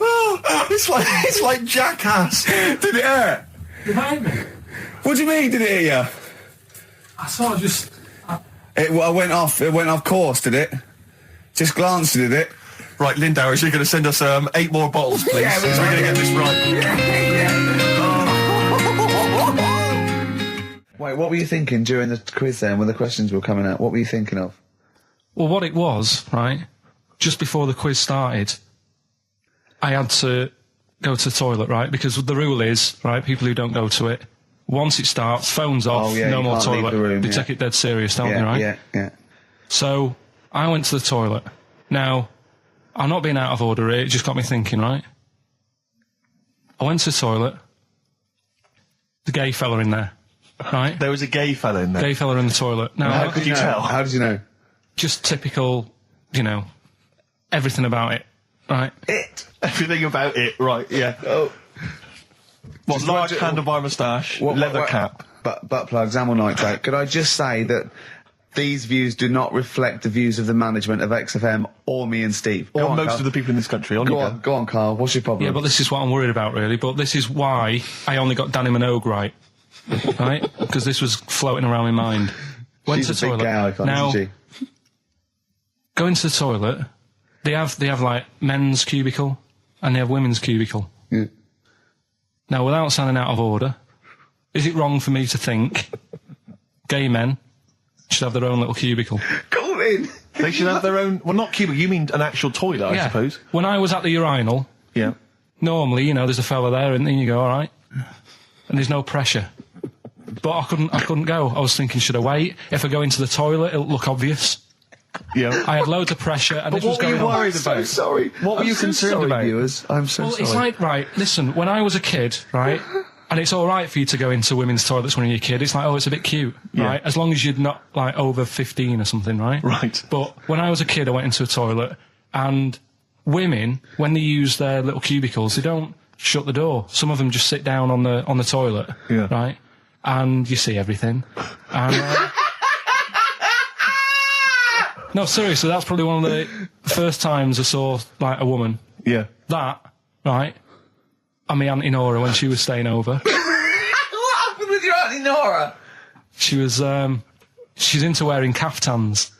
Oh, it's like Jackass. Did it hurt? Behind me. What do you mean, did it hit you? I sort of just... It went off course, did it? Just glanced, did it? Right, Lindauer, you're going to send us 8 more bottles, please. Yeah, so we're going to get this right. Wait, what were you thinking during the quiz then, when the questions were coming out? What were you thinking of? Well, what it was, right, just before the quiz started, I had to go to the toilet, right, because the rule is, right, people who don't go to it, once it starts, phones off, yeah, no you more can't leave toilet. the room, They yeah. take it dead serious, don't they, right? Yeah. So, I went to the toilet. Now, I'm not being out of order here, it just got me thinking, right? I went to the toilet, the gay fella in there, right? There was a gay fella in there. Gay fella in the toilet. Now, How could you tell? How did you know? just typical, everything about it, right? Everything about it, right, yeah. Oh. What, large handlebar moustache, leather cap. Butt plugs, amyl nitrate. Could I just say that these views do not reflect the views of the management of XFM or me and Steve. Or Go on, most Karl. of the people in this country. Go on, Karl. What's your problem? Yeah, but this is what I'm worried about, really. But this is why I only got Danny Minogue right, right? Because this was floating around my mind. Went She's to a the big toilet. gay icon, Now, isn't she? going to the toilet, they have like men's cubicle and they have women's cubicle. Yeah. Mm. Now, without sounding out of order, is it wrong for me to think gay men should have their own little cubicle? Go in. They should have their own... Well, not cubicle, you mean an actual toilet, I suppose. When I was at the urinal, Yeah. normally, there's a fella there and then you go, all right. And there's no pressure. But I couldn't go. I was thinking, should I wait? If I go into the toilet, it'll look obvious. Yeah. I had loads of pressure and But this was what were going you on. worried I'm so about? sorry. What were I'm you so concerned sorry, about? viewers. I'm so Well, sorry. it's like, right, listen, when I was a kid, right, and it's all right for you to go into women's toilets when you're a kid, it's like, oh, it's a bit cute, Yeah. right, as long as you're not, like, over 15 or something, right? Right. But when I was a kid, I went into a toilet, and women, when they use their little cubicles, they don't shut the door. Some of them just sit down on the toilet, Yeah. right, and you see everything. And... no, seriously, that's probably one of the first times I saw, like, a woman. Yeah. That, right, and my Auntie Nora when she was staying over. What happened with your Auntie Nora? She was, she's into wearing caftans.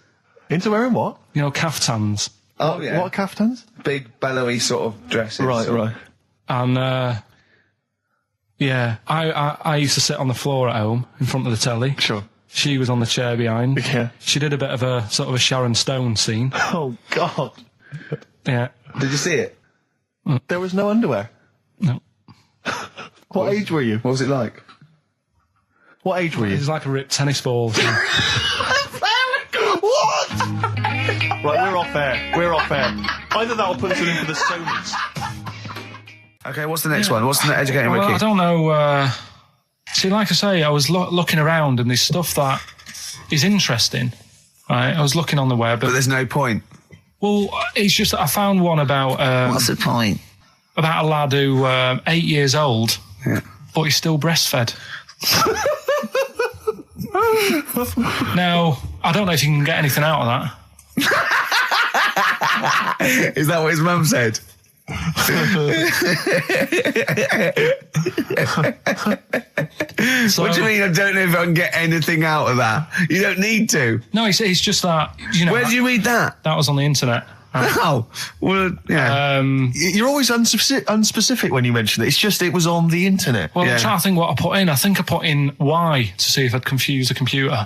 Into wearing what? Caftans. Oh, yeah. What are caftans? Big, bellowy sort of dresses. Right. And, yeah, I used to sit on the floor at home in front of the telly. Sure. She was on the chair behind. Yeah. She did a bit of a sort of a Sharon Stone scene. Oh, God. Yeah. Did you see it? There was no underwear. No. What age were you? What was it like? What age were It you? was like a ripped tennis ball. So. What? Right, we're off air. We're off air. Either that or put us in for the Sonys. Okay, what's the next one? What's the educating Well, Ricky? I don't know. See, like I say, I was looking around and there's stuff that is interesting. Right, I was looking on the web. But there's no point. Well, it's just that I found one about What's the point? about a lad who 8 years old, Yeah. but he's still breastfed. Now, I don't know if you can get anything out of that. Is that what his mum said? So, What do you mean? I don't know if I can get anything out of that. You don't need to. No, it's just that, Where did you read that? that was on the internet. Oh, well, yeah. You're always unspecific when you mention it. It's just it was on the internet. Well, Yeah. I'm trying to think what I put in. I think I put in Y to see if I'd confuse a computer.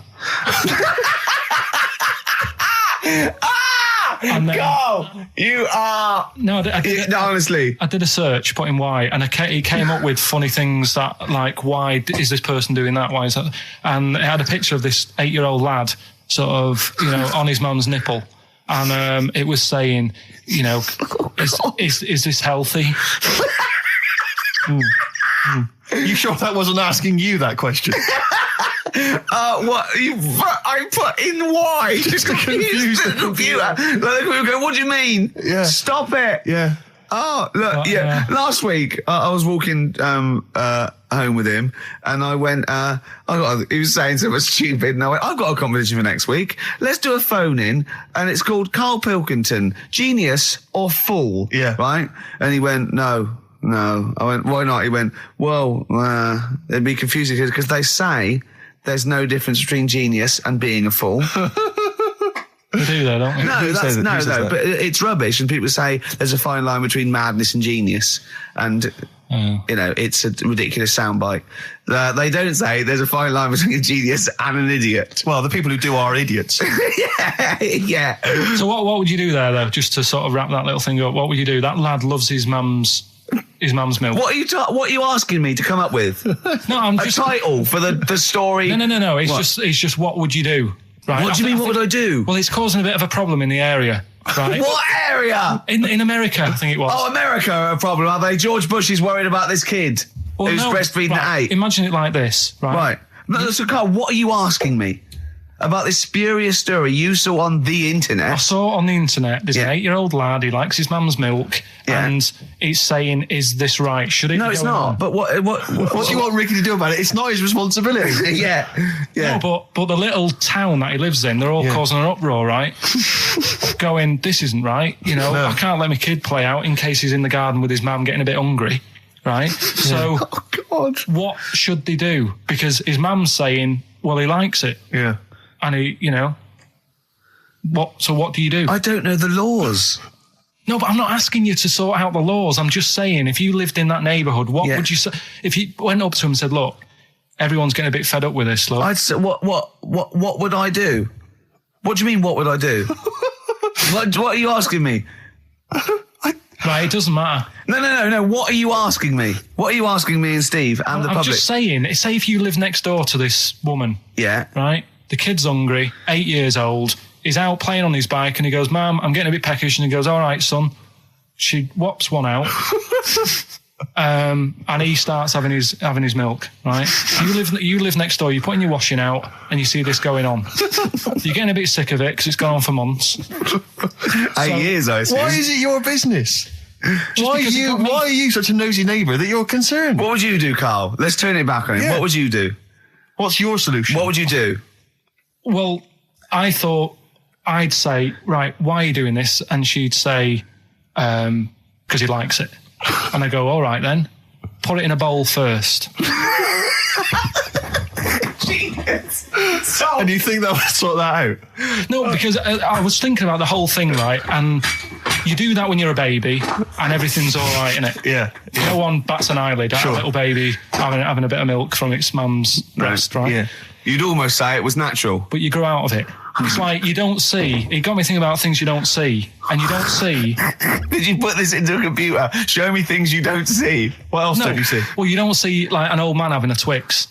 And then, Carl, you are... no, No, honestly. I did a search, putting why, and it came up with funny things that, like, why is this person doing that? Why is that? And it had a picture of this 8-year-old lad, sort of, on his mum's nipple. And it was saying, is this healthy? You sure that wasn't asking you that question? What? I put in why? Just to confuse the computer. Like, the computer go, what do you mean? Yeah. Stop it. Yeah. Oh, look, yeah. Last week, I was walking home with him, and I went, he was saying something stupid, and I went, I've got a competition for next week. Let's do a phone-in, and it's called Karl Pilkington, Genius or Fool. Yeah. Right? And he went, No. I went, why not? He went, well, it'd be confusing because they say there's no difference between genius and being a fool. They do that, don't they? No, but it's rubbish. And people say there's a fine line between madness and genius. And, it's a ridiculous soundbite. They don't say there's a fine line between a genius and an idiot. Well, the people who do are idiots. Yeah. So what would you do there, though, just to sort of wrap that little thing up? What would you do? That lad loves his mum's milk. What are you asking me to come up with? No, I'm just... A title for the story? No. It's just what would you do? Right? What do you mean, what would I do? Well, it's causing a bit of a problem in the area, right? What area? In America, I think it was. Oh, America are a problem, are they? George Bush is worried about this kid who's breastfeeding at 8. Imagine it like this, right? Right. No, so, Carl, what are you asking me? About this spurious story you saw on the internet? I saw it on the internet. There's an 8-year-old lad, he likes his mum's milk, and it's saying, is this right? Should it No, be it's going not. on? But what What do you want Ricky to do about it? It's not his responsibility. Yeah. No, but the little town that he lives in, they're all causing an uproar, right? Going, this isn't right. I can't let my kid play out in case he's in the garden with his mum getting a bit hungry, right? So, Oh, God. what should they do? Because his mum's saying, well, he likes it. Yeah. And he, what do you do? I don't know the laws. No, but I'm not asking you to sort out the laws. I'm just saying, if you lived in that neighbourhood, what would you say? If you went up to him and said, look, everyone's getting a bit fed up with this, look. I'd say, what would I do? What do you mean, what would I do? What are you asking me? Right, it doesn't matter. No. What are you asking me? What are you asking me and Steve and the I'm public? just saying, say if you live next door to this woman. Yeah. Right? The kid's hungry, 8 years old. He's out playing on his bike and he goes, Mum, I'm getting a bit peckish. And he goes, all right, son. She whops one out. And he starts having his milk, right? You live next door, you're putting your washing out and you see this going on. You're getting a bit sick of it because it's gone on for months. 8 years, I assume. Why is it your business? Why are you such a nosy neighbour that you're concerned? What would you do, Carl? Let's turn it back on him. Yeah. What would you do? What's your solution? What would you do? Well, I thought I'd say, right, why are you doing this? And she'd say, because he likes it. And I go, all right then, put it in a bowl first. Genius. And you think that would sort that out? No, because I was thinking about the whole thing, right? And you do that when you're a baby and everything's all right, innit? Yeah. No one bats an eyelid at a little baby having a bit of milk from its mum's breast, right? Yeah. You'd almost say it was natural. But you grow out of it. It's like you don't see. It got me thinking about things you don't see. And you don't see. Did you put this into a computer? Show me things you don't see. What else don't you see? Well, you don't see like an old man having a Twix.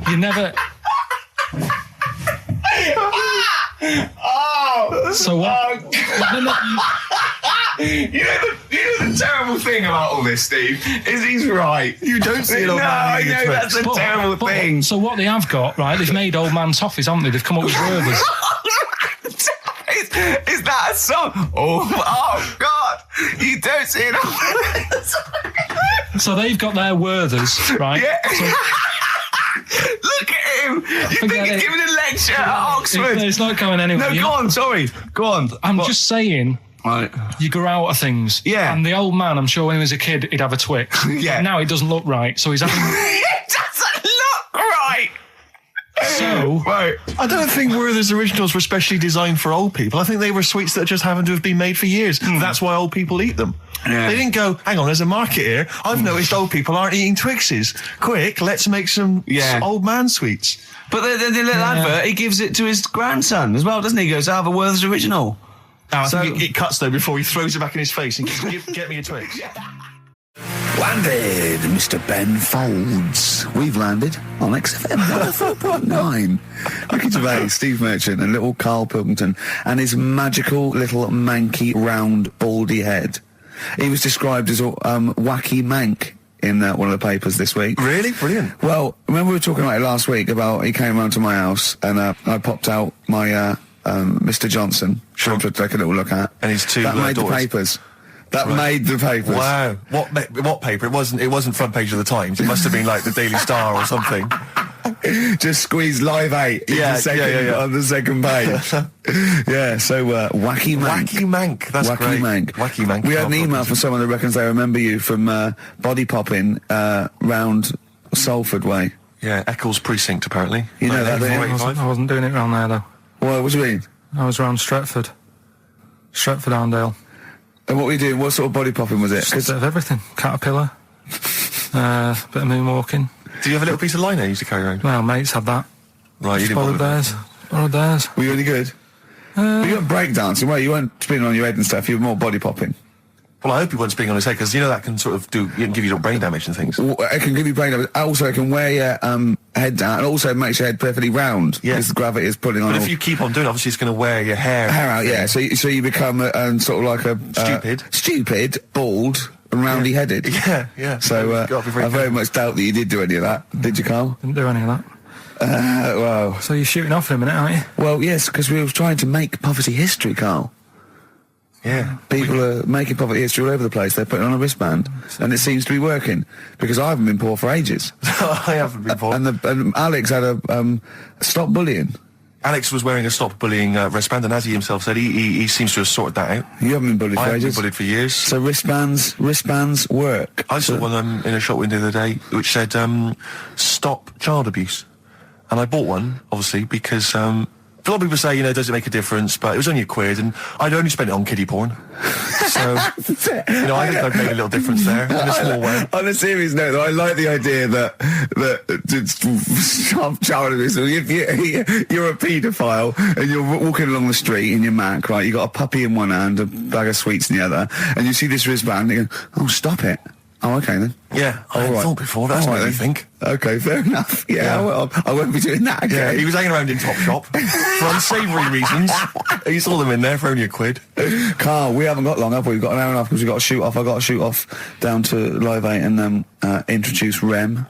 You never... Oh! So what? You know the terrible thing about all this, Steve, is he's right. You don't see an old man I eating a know, Twix. that's a terrible thing. So what they have got, right, they've made old man toffees, haven't they? They've come up with Gervais. Is that a song? Oh, God. You don't see it. So they've got their Werthers, right? Yeah. So, look at him. You think he's giving a lecture at Oxford? it's not going anywhere. No, go on, sorry. Go on. I'm just saying... Right. You grow out of things. Yeah. And the old man, I'm sure when he was a kid, he'd have a Twix. Yeah. Now it doesn't look right, so he's having... It doesn't look right. So original. Right. I don't think Werther's Originals were specially designed for old people. I think they were sweets that just happened to have been made for years. That's why old people eat them. Yeah. They didn't go, hang on, there's a market here. I've noticed old people aren't eating Twixes. Quick, let's make some old man sweets. But the little advert, he gives it to his grandson as well, doesn't he? He goes, I have a Werther's Original. Oh, I think it cuts, though, before he throws it back in his face and goes, get me a Twix. Landed, Mr. Ben Folds. We've landed on XFM 104.9. Ricky Gervais, Steve Merchant, and little Karl Pilkington, and his magical little manky, round, baldy head. He was described as wacky mank in one of the papers this week. Really? Brilliant. Well, remember we were talking about it last week about he came round to my house and I popped out my Mr. Johnson to take a little look at. And his two that made daughters. the papers. That made the papers. Wow. What paper? It wasn't front page of the Times. It must have been like the Daily Star or something. Just squeeze Live 8 on the second page. Yeah, so Wacky Mank. Wacky Mank, that's Wacky great. Mank. Wacky Mank. We had an email from someone that reckons they remember you from body popping round Salford Way. Yeah, Eccles Precinct, apparently. You know that, don't you? I wasn't doing it round there, though. What do you mean? I was round Stretford. Stretford-Arndale. And what were you doing? What sort of body popping was it? Just a bit of everything. Caterpillar. Bit of moonwalking. Did you have a little piece of lino you used to carry around? Well, mates had that. Right, you didn't Borrowed bother. theirs. Borrowed theirs. Were you any good? But you weren't breakdancing, were you? You weren't spinning on your head and stuff. You were more body popping. Well, I hope he wasn't spinning on his head, because you know that can sort of give you little brain damage and things. Well, it can give you brain damage. Also, it can wear your head down, and also makes your head perfectly round. Yeah. Because the gravity is pulling on. But if you keep on doing it, obviously it's going to wear your hair out, yeah. So you become sort of like a stupid, bald, and roundy-headed. Yeah. So I very much doubt that you did do any of that. Did you, Karl? Didn't do any of that. Well. So you're shooting off in a minute, aren't you? Well, yes, because we were trying to make poverty history, Karl. Yeah. People are making poverty history all over the place. They're putting on a wristband, and it seems to be working, because I haven't been poor for ages. I haven't been poor. And Alex had a stop bullying. Alex was wearing a stop bullying wristband, and as he himself said, he seems to have sorted that out. You haven't been bullied for I haven't been ages. bullied for years. So wristbands work. I saw one in a shop window the other day which said, stop child abuse. And I bought one, obviously, because a lot of people say, does it make a difference? But it was only £1, and I'd only spent it on kiddie porn. So, I think I've made a little difference there, in a small way. On a serious note, though, I like the idea that to stop child abuse. If you're a paedophile and you're walking along the street in your Mac, right, you got a puppy in one hand, a bag of sweets in the other, and you see this wristband, and you go, oh, stop it. Oh, okay then. Yeah, I hadn't thought before. That's what you think. Okay, fair enough. Yeah, well, I won't be doing that again. Yeah, he was hanging around in Topshop for unsavoury reasons. You saw them in there for only £1. Karl, we haven't got long, have we? We've got an hour and a half because we've got to shoot off. I've got to shoot off down to Live 8 and introduce Rem.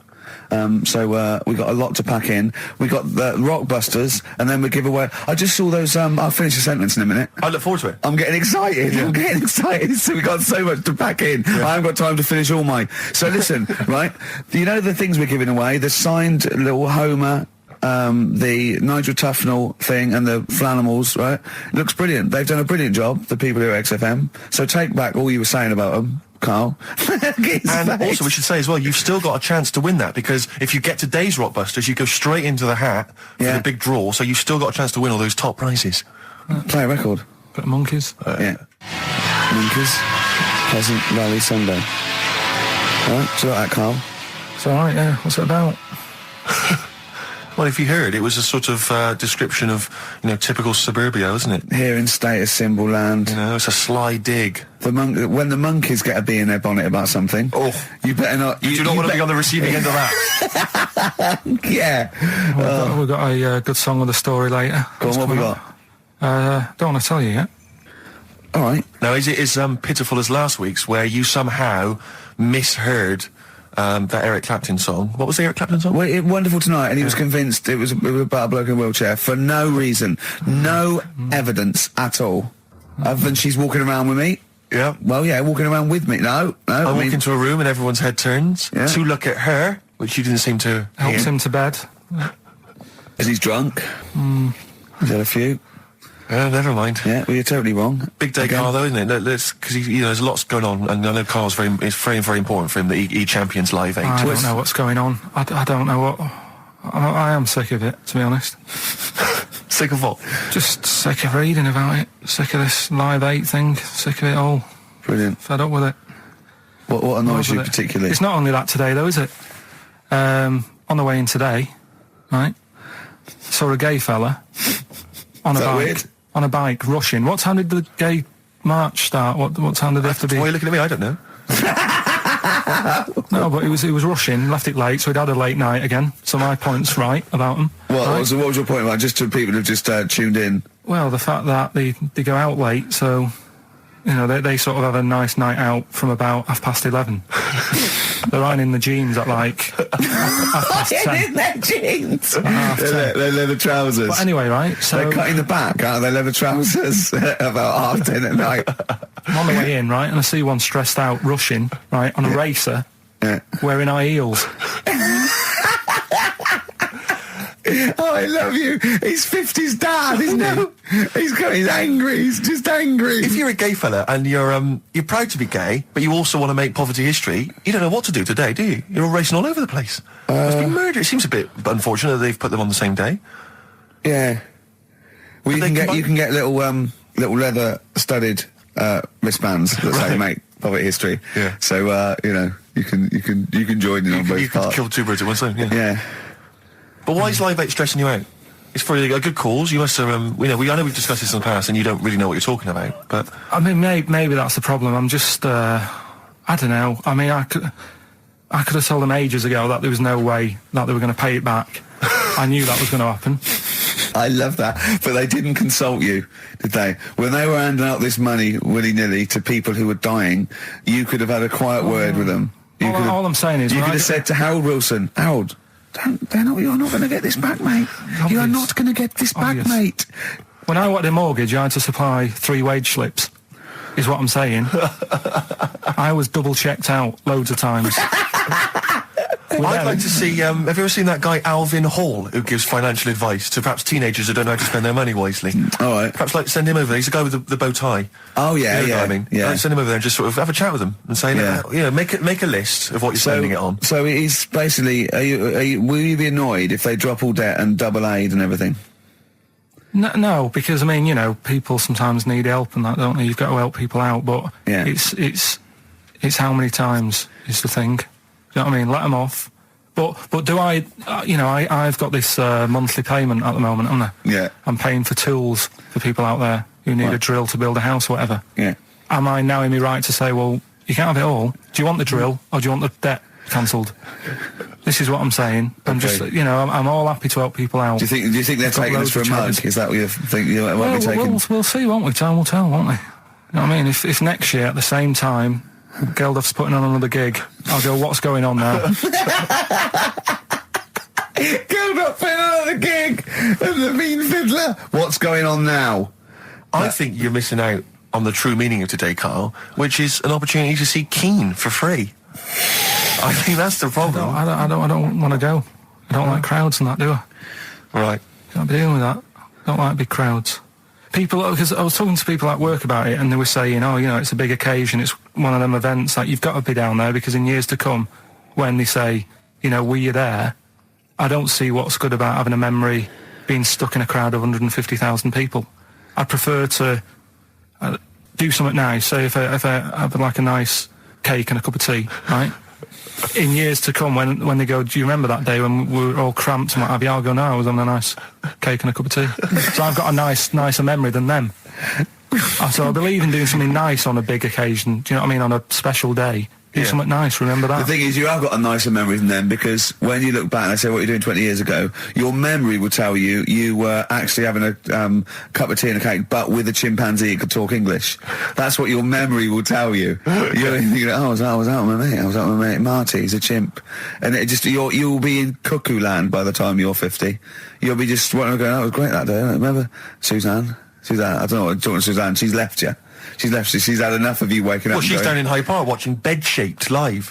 So we got a lot to pack in. We got the Rockbusters, and then we give away. I just saw those. I'll finish the sentence in a minute. I look forward to it. I'm getting excited. Yeah. I'm getting excited. So we got so much to pack in. Yeah. I haven't got time to finish all my. So listen, right? You know the things we're giving away. The signed little Homer. The Nigel Tufnell thing and the Flanimals, right? Looks brilliant. They've done a brilliant job, the people here at XFM. So take back all you were saying about them, Karl. And also we should say as well, you've still got a chance to win that, because if you get today's Rockbusters, you go straight into the hat for the big draw, so you've still got a chance to win all those top prizes. Play a record. Bit of Monkeys. Yeah. Monkeys. Pleasant Valley Sunday. Right, do you like that, Karl? It's alright, yeah. What's it about? Well, if you heard, it was a sort of description of, typical suburbia, isn't it? Here in status symbol land. It's a sly dig. When the monkeys get a bee in their bonnet about something, you better not. You do not want to be on the receiving end of that. Yeah. We've got a good song with a story later. Go on, what we got? Don't want to tell you yet. All right. Now, is it as pitiful as last week's, where you somehow misheard that Eric Clapton song? What was the Eric Clapton song? Well, Wonderful Tonight, and he was convinced it was about a bloke in a wheelchair for no reason, no evidence at all, other than she's walking around with me. Yeah. Well, yeah, walking around with me. No. I walk into a room and everyone's head turns to look at her, which you didn't seem to Helps hear. him to bed. Is he's drunk? He's had a few. Never mind. Yeah, well, you're totally wrong. Big day, Karl, though, isn't it? Because there's lots going on, and I know Karl's it's very, very important for him that he champions Live 8. I don't know what's going on. I don't know what. I am sick of it, to be honest. Sick of what? Just sick of reading about it. Sick of this Live 8 thing. Sick of it all. Brilliant. Fed up with it. What annoys you With it. particularly? It's not only that today, though, is it? On the way in today, right, saw a gay fella on a that bike. weird? On a bike, rushing. What time did the gay march start? What time did they have to be? Why are you looking at me? I don't know. No, but he was rushing, left it late, so he'd had a late night again. So my point's right about him. What was your point about, just to people who've just tuned in? Well, the fact that they go out late, so, you know, they sort of have a nice night out from about 11:30. They're riding in the jeans at like 10:30. In their jeans. Half-10. Their leather trousers. But anyway, right, so They're cutting the back out of their leather trousers about 10:30 at night. I'm on the way in, right, and I see one stressed out, rushing, right, on a racer, Yeah. wearing high heels. Oh, I love you. He's 50's dad, isn't he? He's angry. He's just angry. If you're a gay fella and you're proud to be gay, but you also want to make poverty history, you don't know what to do today, do you? You're all racing all over the place. Must be murder. It seems a bit unfortunate that they've put them on the same day. Yeah. Well, But you can get little leather studded wristbands that say Right. make poverty history. Yeah. So you know, you can join in on both You could parts. kill two birds with one stone. Yeah. Yeah. But why is Live 8 stressing you out? It's for a good cause. You must have. I know we've discussed this in the past, and you don't really know what you're talking about. But I mean, maybe that's the problem. I'm just, I don't know. I mean, I could have told them ages ago that there was no way that they were going to pay it back. I knew that was going to happen. I love that. But they didn't consult you, did they? When they were handing out this money willy-nilly to people who were dying, you could have had a quiet word with them. You could have- All I'm saying is, you when could I- have said to Harold Wilson, Harold, you're not going to get this back, mate. You are Obvious. not going to get this back, Obvious. mate. when I wanted a mortgage, I had to supply 3 wage slips, is what I'm saying. I was double checked out loads of times. I'd like to see, have you ever seen that guy Alvin Hall, who gives financial advice to perhaps teenagers who don't know how to spend their money wisely? All right. Perhaps like send him over there. He's the guy with the bow tie. Oh, yeah, You know yeah. what I mean? Yeah. Like, send him over there and just sort of have a chat with him and say, Yeah. make a list of what you're spending it on. So it is basically, will you be annoyed if they drop all debt and double aid and everything? No, because, I mean, you know, people sometimes need help and that, don't they? You've got to help people out, but Yeah. it's how many times is the thing. Do you know what I mean? Let them off. But do I, I've got this monthly payment at the moment, haven't I? Yeah. I'm paying for tools for people out there who need a Right. drill to build a house or whatever. Yeah. Am I now in my right to say, well, you can't have it all? Do you want the drill or do you want the debt cancelled? This is what I'm saying. I'm just, Okay. I'm all happy to help people out. Do you think they're I've got taking us loads for a of mug? charities. Is that what you think? You know, won't be taking? We'll see, won't we? Time will tell, won't we? You know what I mean? If next year at the same time, Geldof's putting on another gig, I'll go, what's going on now? Go up for another gig and the mean fiddler. What's going on now? I think you're missing out on the true meaning of today, Carl, which is an opportunity to see Keane for free. I think that's the problem. I don't want to go. I don't like crowds and that, do I? Right. Can't be dealing with that. Don't like big crowds. People, because I was talking to people at work about it, and they were saying, oh, you know, it's a big occasion, it's one of them events, like, you've got to be down there, because in years to come, when they say, you know, were you there, I don't see what's good about having a memory being stuck in a crowd of 150,000 people. I prefer to do something nice. Say if I have like a nice cake and a cup of tea, right? In years to come, when they go, do you remember that day when we were all cramped and what have you? I'll go, no, I was having a nice cake and a cup of tea. So I've got a nicer memory than them. So I believe in doing something nice on a big occasion. Do you know what I mean? On a special day. Do Yeah. something nice, remember that. The thing is, you have got a nicer memory than them, because when you look back and they say what you're doing 20 years ago, your memory will tell you you were actually having a cup of tea and a cake, but with a chimpanzee that could talk English. That's what your memory will tell you. You're thinking, oh, I was out with my mate. I was out with my mate Marty. He's a chimp, and it just you'll be in cuckoo land by the time you're 50. You'll be just going, oh, it was great that day. Remember Suzanne? I don't know. I'm talking to Suzanne. She's left you. She's left you. She's had enough of you waking up. Well, and she's going, down in Hyde Park watching Bed-Shaped live.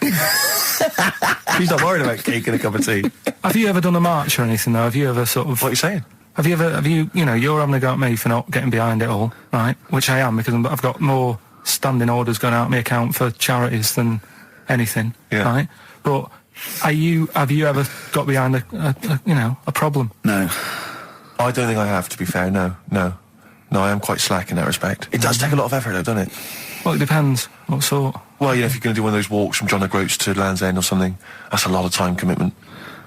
She's not worried about cake and a cup of tea. Have you ever done a march or anything, though? Have you ever sort of... What are you saying? Have you, you're having a go at me for not getting behind it all, right? Which I am, because I've got more standing orders going out of my account for charities than anything, Yeah. right? But have you ever got behind a problem? No. I don't think I have, to be fair. No, I am quite slack in that respect. It does take a lot of effort, though, doesn't it? Well, it depends. What sort? Well, if you're going to do one of those walks from John O'Groats to Land's End or something, that's a lot of time commitment.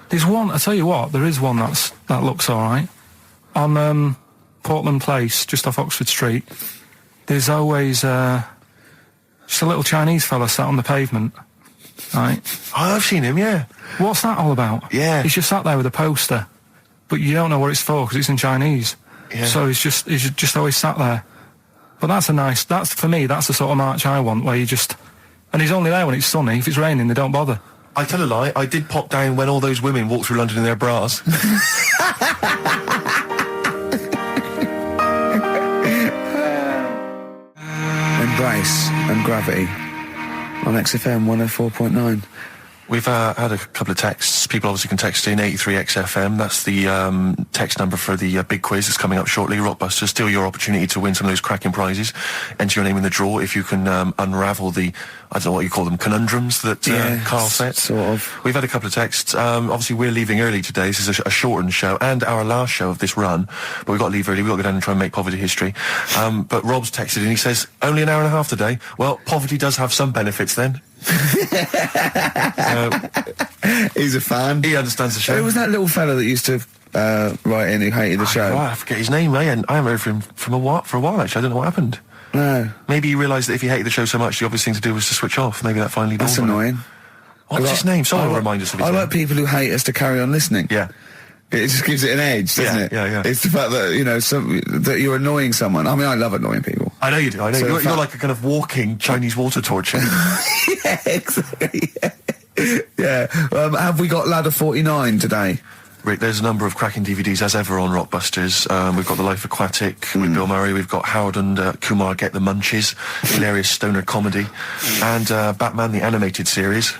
There's one, I tell you what, there is one that looks alright. On Portland Place, just off Oxford Street, there's always just a little Chinese fella sat on the pavement, right? Oh, I've seen him, yeah. What's that all about? Yeah. He's just sat there with a poster, but you don't know what it's for because it's in Chinese. Yeah. So he's just always sat there. But that's for me, that's the sort of march I want, where you just... And he's only there when it's sunny. If it's raining, they don't bother. I tell a lie, I did pop down when all those women walked through London in their bras. Embrace and Gravity on XFM 104.9. We've had a couple of texts. People obviously can text in 83XFM. That's the text number for the big quiz that's coming up shortly. Rockbusters, still your opportunity to win some of those cracking prizes. Enter your name in the draw if you can unravel the, I don't know what you call them, conundrums that Karl set. Sort of. We've had a couple of texts. Obviously, we're leaving early today. This is a shortened show and our last show of this run. But we've got to leave early. We've got to go down and try and make poverty history. But Rob's texted and he says, only an hour and a half today. Well, poverty does have some benefits then. He's a fan. He understands the show. Who was that little fella that used to write in who hated the show? I forget his name. I haven't heard from him for a while, actually. I don't know what happened. No. Maybe he realised that if he hated the show so much, the obvious thing to do was to switch off. Maybe that finally dawned That's on him. annoying. What's his name? Someone will remind us of his I name. like people who hate us to carry on listening. Yeah. It just gives it an edge, doesn't it? Yeah. It's the fact that, that you're annoying someone. I mean, I love annoying people. I know you do. I know. So You're like a kind of walking Chinese water torch. Yeah, exactly. Yeah. Have we got Ladder 49 today? Rick, there's a number of cracking DVDs, as ever, on Rockbusters. We've got The Life Aquatic with Bill Murray. We've got Howard and Kumar Get the Munchies, hilarious stoner comedy. And Batman, the animated series.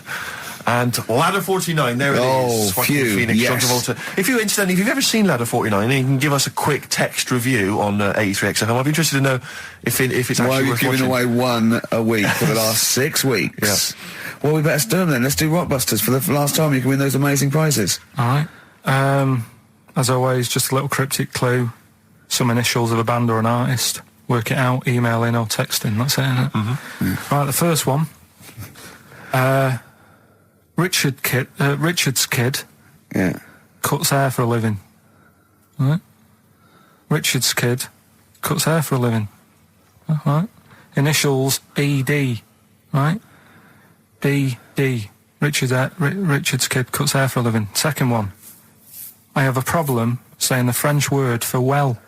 And Ladder 49, there it is. Joaquin Phoenix, yes. John Travolta. If you've ever seen Ladder 49, you can give us a quick text review on 83XFM. I'd be interested to know if it's Why actually are we worth giving watching. away one a week for the last 6 weeks? Yeah. Well, we better do them then. Let's do Rockbusters for the last time. You can win those amazing prizes. All right. As always, just a little cryptic clue, some initials of a band or an artist. Work it out, email in or text in. That's it, isn't it? Mm-hmm. Right, the first one. Richard's kid. Yeah. Cuts hair for a living. Right? Richard's kid cuts hair for a living. Right? Initials ED. Right? DD. Richard's kid cuts hair for a living. Second one. I have a problem saying the French word for well.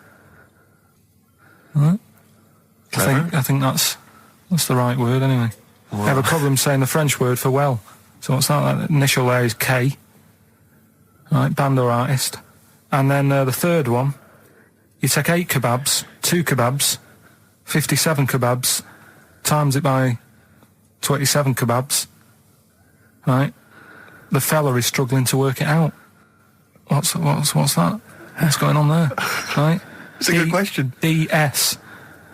Right? I think that's the right word anyway. Wow. I have a problem saying the French word for well. So what's that? That initial there is K. Right, band or artist. And then the third one, you take 8 kebabs, 2 kebabs, 57 kebabs, times it by 27 kebabs. Right? The fella is struggling to work it out. What's that? What's going on there? Right? It's a good question. DS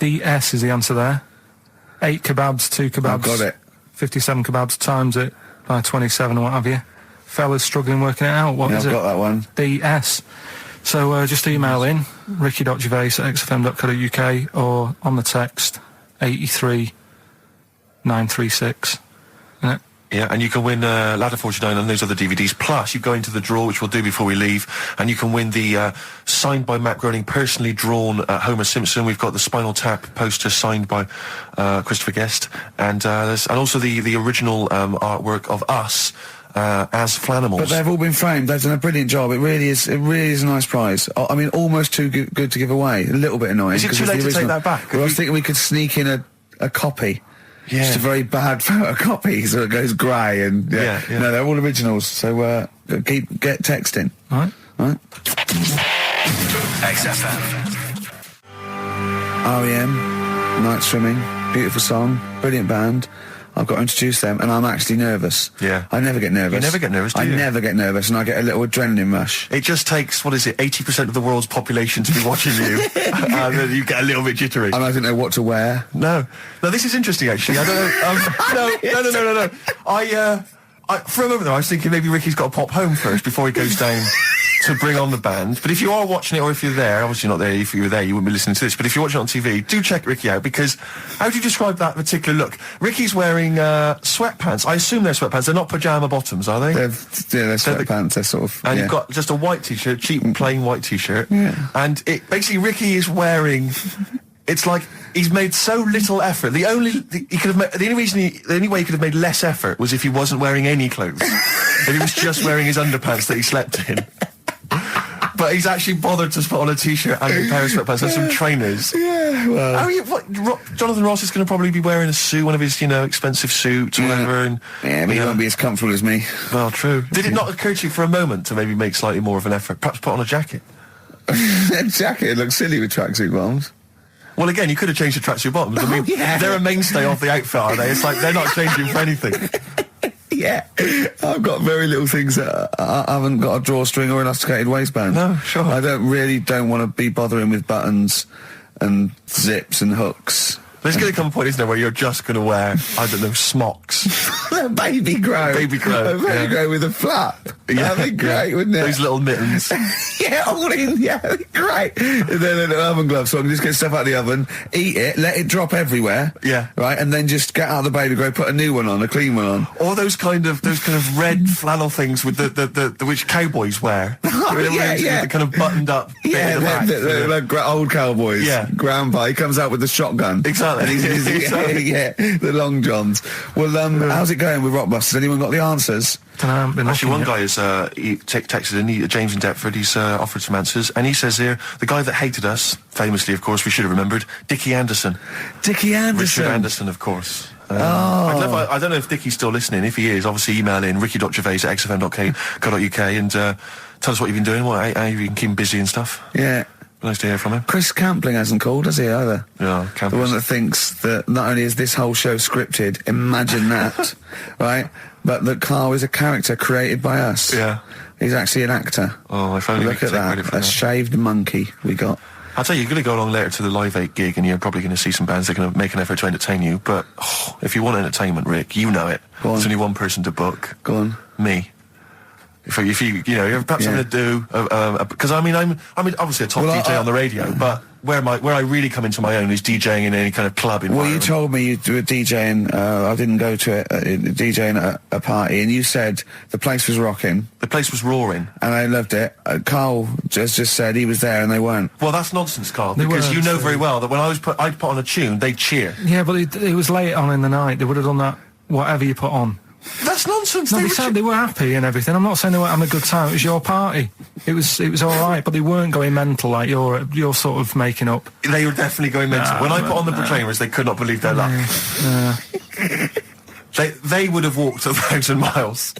is the answer there. 8 kebabs, 2 kebabs. I've got it. 57 kebabs, times it by 27 or what have you. Fella's struggling working it out. What is it? I've got that one. DS. So just email in, ricky.gervais@xfm.co.uk or on the text 83936. Yeah, and you can win Ladder 49 and those other DVDs. Plus, you go into the draw, which we'll do before we leave, and you can win the signed by Matt Groening, personally drawn Homer Simpson. We've got the Spinal Tap poster signed by Christopher Guest, and also the original artwork of us as Flanimals. But they've all been framed. They've done a brilliant job. It really is a nice prize. I mean, almost too good to give away. A little bit annoying. Is it too late to take that back? Well, I was thinking we could sneak in a copy. Yeah. Just a very bad photocopy, so it goes grey and Yeah. No, they're all originals. So get texting. All right. XFM. REM, Night Swimming, beautiful song, brilliant band. I've got to introduce them, and I'm actually nervous. Yeah. I never get nervous. You never get nervous, do you? I never get nervous, and I get a little adrenaline rush. It just takes, 80% of the world's population to be watching you, and then you get a little bit jittery. And I don't know what to wear. No, this is interesting, actually. I don't know. No. For a moment there, I was thinking maybe Ricky's got to pop home first before he goes down to bring on the band. But if you are watching it, or if you're there, obviously not there, if you were there you wouldn't be listening to this, but if you're watching it on TV, do check Ricky out, because how do you describe that particular look? Ricky's wearing sweatpants. I assume they're sweatpants. They're not pyjama bottoms, are they? They're sweatpants. They're sort of... And you've got just a white t-shirt, cheap and plain white t-shirt. Yeah. And basically Ricky is wearing... It's like he's made so little effort. The only way he could have made less effort was if he wasn't wearing any clothes. If he was just wearing his underpants that he slept in. But he's actually bothered to put on a t-shirt and a pair of sweatpants and some trainers. Yeah, well... Jonathan Ross is going to probably be wearing a suit, one of his, expensive suits or whatever. And, but he won't be as comfortable as me. Well, true. Did it not occur to you for a moment to maybe make slightly more of an effort? Perhaps put on a jacket? A jacket looks silly with tracksuit bottoms. Well, again, you could have changed the tracksuit bottoms. I mean, they're a mainstay of the outfit, are they? It's like they're not changing for anything. Yeah. I've got very little things that I haven't got a drawstring or elasticated waistband. No, sure. I don't want to be bothering with buttons and zips and hooks. There's going to come a point, isn't there, where you're just going to wear, I don't know, smocks. A baby grow. Baby grow. A baby grow with a flap. Yeah. That'd be great, wouldn't it? Those little mittens. Yeah, all in, yeah, that'd be great. And then a little oven glove, so I can just get stuff out of the oven, eat it, let it drop everywhere. Yeah. Right, and then just get out of the baby grow, put a new one on, a clean one on. Or those kind of red flannel things with the which cowboys wear. Yeah. The kind of buttoned up bit at the back. The old cowboys. Yeah. Grandpa, he comes out with the shotgun. Exactly. And he's yeah, the long johns. Well, how's it going with Rockbusters? Anyone got the answers? Actually, one guy has texted in, James in Deptford, he's offered some answers, and he says here, the guy that hated us, famously, of course, we should have remembered, Dickie Anderson. Dickie Anderson? Richard Anderson, of course. I don't know if Dickie's still listening. If he is, obviously email in ricky.gervais@xfm.co.uk and tell us what you've been doing, how you can keep him busy and stuff. Yeah. Nice to hear from him. Chris Campling hasn't called, has he, either? Yeah, The one that thinks that not only is this whole show scripted, imagine that, right, but that Carl is a character created by us. Yeah. He's actually an actor. Oh, if only Look at that, a shaved monkey we got. I'll tell you, you're going to go along later to the Live 8 gig and you're probably going to see some bands that are going to make an effort to entertain you, but if you want entertainment, Rick, you know it. There's only one person to book. Go on. Me. If you you're perhaps going to do because I'm obviously a top DJ on the radio, but where I really come into my own is DJing in any kind of club environment. Well, you told me you were DJing. I didn't go to it. DJing at a party, and you said the place was rocking. The place was roaring, and I loved it. Carl just said he was there, and they weren't. Well, that's nonsense, Carl. Because you know very well that when I'd put on a tune, they'd cheer. Yeah, but it was late on in the night. They would have done that whatever you put on. That's nonsense. No, they were happy and everything. I'm not saying they weren't having a good time. It was your party. It was all right, but they weren't going mental like you're sort of making up. They were definitely going mental. When I put on the Proclaimers, they could not believe their luck. They would have walked 1,000 miles.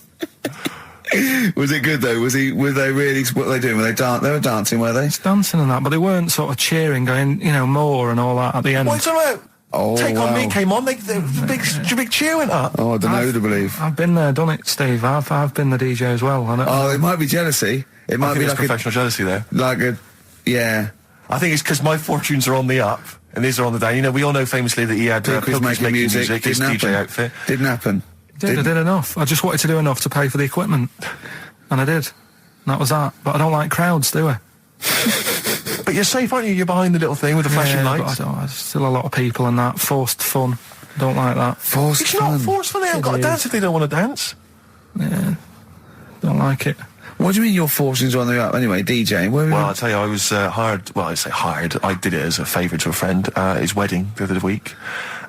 Was it good though? Were they really? What were they doing? They were dancing, were they? It's dancing and that, but they weren't sort of cheering, going, more and all that at the end. What's about? Take On Me came on, the big cheer went up. Oh, I don't know who to believe. I've been there, done it, Steve. I've been the DJ as well. It might be jealousy. It might be like professional jealousy there. Yeah. I think it's because my fortunes are on the up and these are on the down. We all know famously that he had Pilkington making music, his DJ outfit. Didn't happen. I did enough. I just wanted to do enough to pay for the equipment, and I did. And that was that. But I don't like crowds, do I? But you're safe, aren't you? You're behind the little thing with the flashing lights. But there's still a lot of people and that. Forced fun. Don't like that. It's not forced fun. They haven't got to dance if they don't want to dance. Yeah. Don't like it. What do you mean your fortunes are on the up? Anyway, DJing. Well, I'll tell you, I was hired. Well, I say hired. I did it as a favour to a friend. His wedding the other week.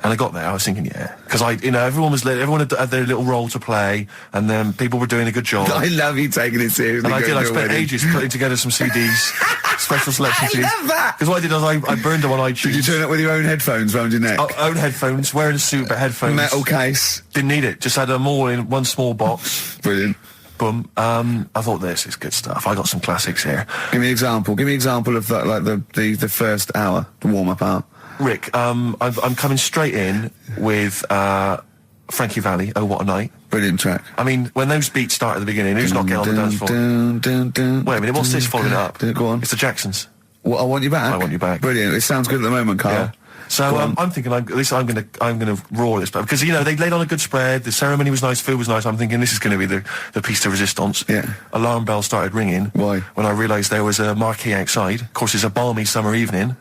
And I got there, I was thinking, because everyone had their little role to play, and then people were doing a good job. I love you taking it seriously. And I spent ages putting together some CDs, special selection CDs. I love that! Because what I did is I burned them on iTunes. Did you turn up with your own headphones round your neck? Own headphones, wearing a suit, but headphones. Metal case. Didn't need it, just had them all in one small box. Brilliant. Boom. I thought this is good stuff. I got some classics here. Give me an example. Give me an example of that, like the first hour, the warm-up hour. Rick, I'm coming straight in with Frankie Valli, Oh What a Night. Brilliant track. I mean, when those beats start at the beginning, who's not getting on the dance floor? Wait a minute, what's this following up? Go on. It's the Jacksons. What, I Want You Back? I Want You Back. Brilliant. It sounds good at the moment, Carl. Yeah. So I'm thinking, I'm gonna roar this, because you know they laid on a good spread. The ceremony was nice, food was nice. I'm thinking this is going to be the piece de resistance. Yeah. Alarm bell started ringing. Why? When I realised there was a marquee outside. Of course, it's a balmy summer evening.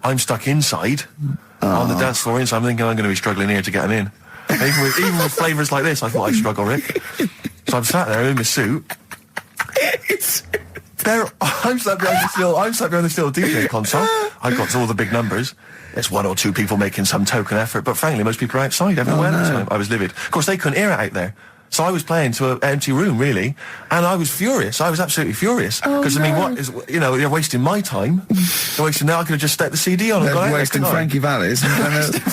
I'm stuck inside on the dance floor, so I'm thinking I'm going to be struggling here to get them in. Even with flavours like this, I thought I'd struggle, Rick. So I'm sat there in my suit. I'm sat behind this little DJ console. I've got all the big numbers. There's one or two people making some token effort, but frankly, most people are outside everywhere. No. I was livid. Of course, they couldn't hear it out there. So I was playing to an empty room, really, and I was furious. I was absolutely furious. Because, I mean, what is, you know, you're wasting my time. You're wasting now. I could have just stuck the CD on and gone out. They're wasting Frankie Vallis.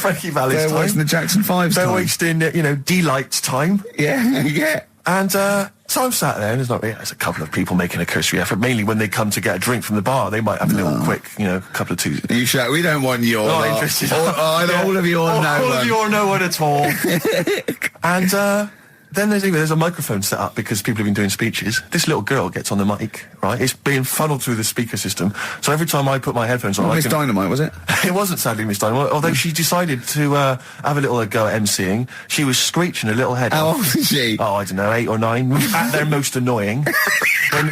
Frankie Vallis' They're time. wasting the Jackson 5's time. They're wasting, you know, D-Light's time. Yeah, yeah. And so I'm sat there, and there's a couple of people making a cursory effort. Mainly when they come to get a drink from the bar, they might have a little quick, you know, couple of two. You shout, we don't want your Not lot. interested. All of you or no All one. of you or no one at all. And then there's a microphone set up because people have been doing speeches. This little girl gets on the mic, right? It's being funneled through the speaker system. So every time I put my headphones on, Miss Dynamite, was it? It wasn't sadly Miss Dynamite, although she decided to have a little go at MCing. She was screeching her little head How off. old is she? Oh, I don't know, 8 or 9. At their most annoying.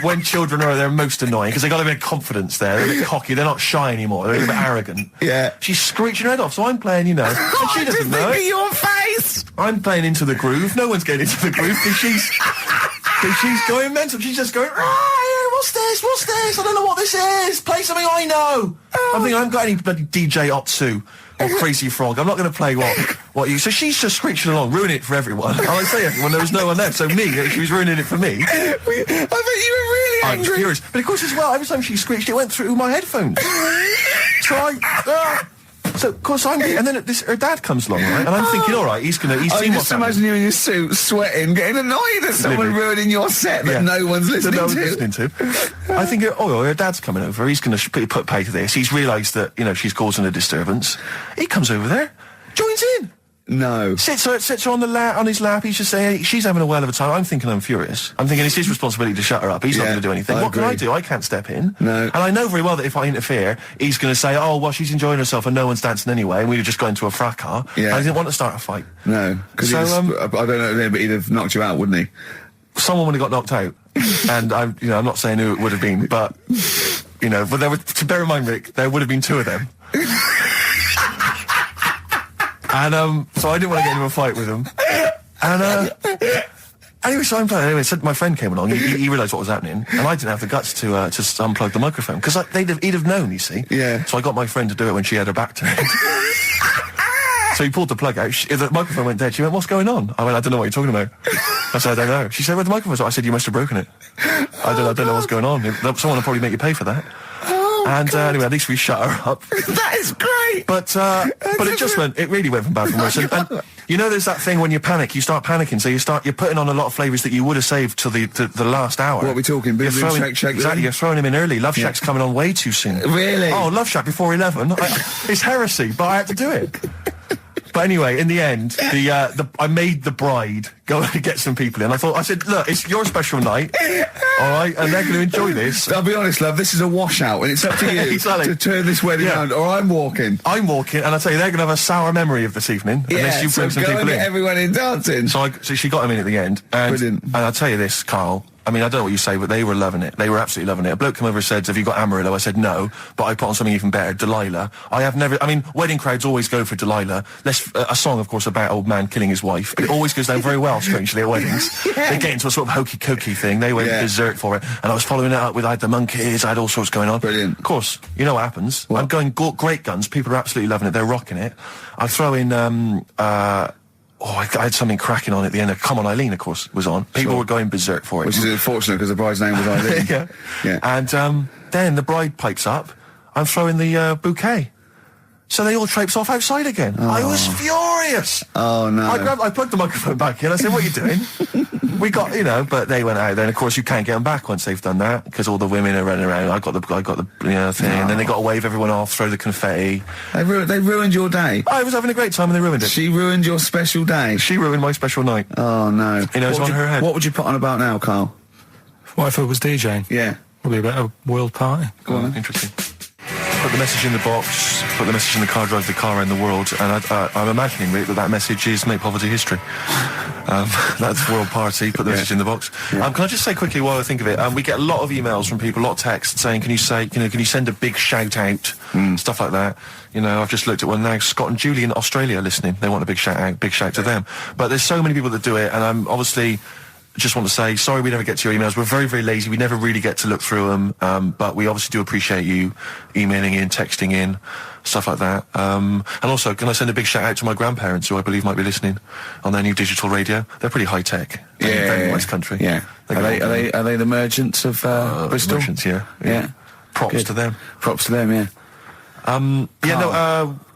when children are at their most annoying, because they got a bit of confidence there. They're a bit cocky. They're not shy anymore. They're a bit arrogant. Yeah. She's screeching her head off, so I'm playing, you know. And she doesn't know it. Your face! I'm playing into the groove. No one's getting into the groove because she's going mental. She's just going, what's this? What's this? I don't know what this is. Play something I know. I'm thinking I haven't got any bloody DJ Otsu or Crazy Frog. I'm not going to play what you... So she's just screeching along, ruining it for everyone. And I say everyone, there was no one left. So me, she was ruining it for me. I bet you were really I was angry. furious. But of course as well, every time she screeched, it went through my headphones. So of course I'm... And then her dad comes along, right? And I'm thinking, all right, he's seen I what's just happening. imagine you in your suit, sweating, getting annoyed at someone Livid. ruining your set that no one's listening no to. one's listening to. I think, her dad's coming over. He's going to put pay to this. He's realised that, you know, she's causing a disturbance. He comes over there, joins in. No. Sits her on his lap. He's just saying, she's having a whale of a time. I'm thinking I'm furious. I'm thinking it's his responsibility to shut her up. He's not going to do anything. I What can I agree. do? I can't step in. No. And I know very well that if I interfere, he's going to say, oh, well, she's enjoying herself and no one's dancing anyway, and we'd have just got into a fracas. Yeah. And I didn't want to start a fight. No. Because So, I don't know, but he'd have knocked you out, wouldn't he? Someone would have got knocked out. And I'm not saying who it would have been, but, you know, but there would, to bear in mind, Rick, there would have been 2 of them. And so I didn't want to get into a fight with them. And anyway, so I'm playing. Anyway, so my friend came along. He realised what was happening, and I didn't have the guts to unplug the microphone because he'd have known. You see. Yeah. So I got my friend to do it when she had her back turned. So he pulled the plug out. The microphone went dead. She went, "What's going on?" I went, "I don't know what you're talking about." I said, "I don't know." She said, "Where the microphone's?" I said, "You must have broken it." I don't know what's going on. Someone will probably make you pay for that. Anyway, at least we shut her up. That is great! But it really went from bad from worse. And you know, there's that thing when you panic, you start panicking, so you're putting on a lot of flavours that you would have saved till the last hour. What are we talking? Boom, boom, shake, shake, exactly, boom? you're throwing him in early. Love Shack's coming on way too soon. Really? Oh, Love Shack before 11. It's heresy, but I had to do it. But anyway, in the end, I made the bride go and get some people in. I said, look, it's your special night, all right, and they're going to enjoy this. I'll be honest, love, this is a washout, and it's up to you Exactly. to turn this wedding around, or I'm walking. I'm walking, and I tell you, they're going to have a sour memory of this evening unless you so bring some go people and get in. everyone in dancing. So she got him in at the end. And, Brilliant. And I'll tell you this, Carl. I mean, I don't know what you say, but they were loving it. They were absolutely loving it. A bloke came over and said, have you got Amarillo? I said, no, but I put on something even better, Delilah. Wedding crowds always go for Delilah. A song, of course, about old man killing his wife. But it always goes down very well, strangely, at weddings. They get into a sort of hokey-cokey thing. They went berserk for it. And I was following it up with, I had the monkeys, I had all sorts going on. Brilliant. Of course, you know what happens. I'm going great guns. People are absolutely loving it. They're rocking it. I throw in, I had something cracking on at the end. Come On Eileen, of course, was on. People were going berserk for it. Which is unfortunate because the bride's name was Eileen. Yeah. And then the bride pipes up. I'm throwing the bouquet. So they all traipse off outside again. I was furious. Oh, no. I plugged the microphone back in. I said, what are you doing? We got, but they went out there. And of course, you can't get them back once they've done that because all the women are running around. I got the thing. And then they got to wave everyone off, throw the confetti. They ruined your day. I was having a great time and they ruined it. She ruined your special day. She ruined my special night. Oh, no. It's on her head. What would you put on about now, Carl? What if I was DJing? Yeah. Probably a bit of world party. Go on then. Interesting. put the message in the box, put the message in the car, drive the car around the world, and I'm imagining, Rick, that message is make poverty history. That's World Party, put the message in the box. Can I just say quickly while I think of it, we get a lot of emails from people, a lot of texts saying, can you send a big shout out, stuff like that. I've just looked at one now, Scott and Julie in Australia listening, they want a big shout to them. But there's so many people that do it, and I'm obviously just want to say, sorry we never get to your emails. We're very, very lazy. We never really get to look through them. But we obviously do appreciate you emailing in, texting in, stuff like that. And also, can I send a big shout out to my grandparents, who I believe might be listening on their new digital radio? They're pretty high tech. Very nice country. Yeah. Are they the merchants of Bristol? Merchants, yeah. Props to them. Props to them, yeah.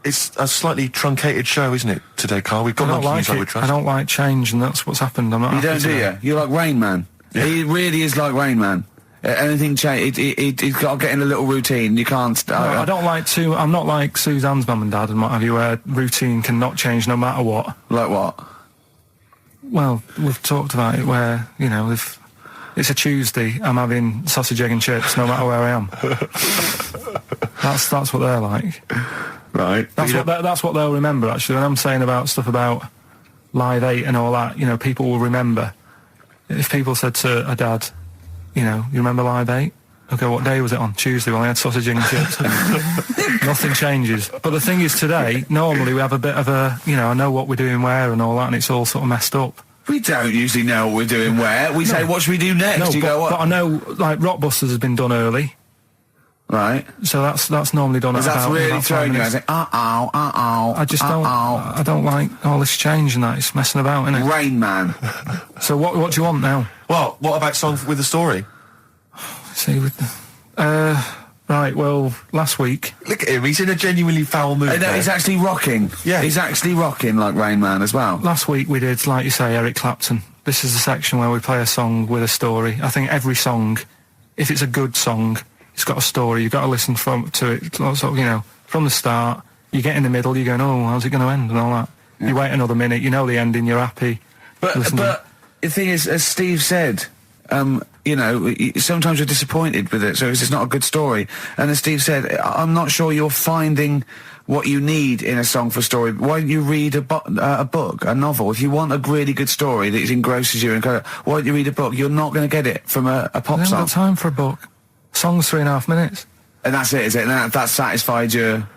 It's a slightly truncated show, isn't it, today, Carl? We've got Monkey News, I would trust. I don't like change, and that's what's happened. I'm not. You don't, do you? You're like Rain Man. Yeah. He really is like Rain Man. Anything change, he's got to get in a little routine. You can't. I don't like to. I'm not like Suzanne's mum and dad and what have you, where routine cannot change no matter what. Like what? Well, we've talked about it where if it's a Tuesday, I'm having sausage, egg and chips no matter where I am. That's what they're like. Right. That's what they'll remember, actually. When I'm saying about stuff about Live 8 and all that, people will remember. If people said to a dad, you remember Live 8? Okay, what day was it on? Tuesday. Well, I had sausage, egg and chips. Nothing changes. But the thing is, today, normally we have a bit of a, I know what we're doing where and all that, and it's all sort of messed up. We don't usually know what we're doing where. We say, what should we do next? But I know, like, Rockbusters has been done early. Right. So that's normally done at about 5 minutes. That's really throwing you. I say, I just don't. I don't like all this change and that. It's messing about, isn't it? Rain Man. So what do you want now? Well, what about Song with a Story? See, right. Well, last week. Look at him. He's in a genuinely foul mood. No, he's actually rocking. Yeah, he's actually rocking like Rain Man as well. Last week we did, like you say, Eric Clapton. This is the section where we play a song with a story. I think every song, if it's a good song, it's got a story. You've got to listen to it, sort of, from the start. You get in the middle, you're going, oh, how's it going to end and all that. Yeah. You wait another minute, you know the ending, you're happy. But the thing is, as Steve said, sometimes you're disappointed with it, so it's not a good story. And as Steve said, I'm not sure you're finding what you need in a song for a story. Why don't you read a book, a novel? If you want a really good story that engrosses you, why don't you read a book? You're not going to get it from a pop song. I haven't got time for a book. Song's 3.5 minutes. And that's it, is it? And that satisfied you?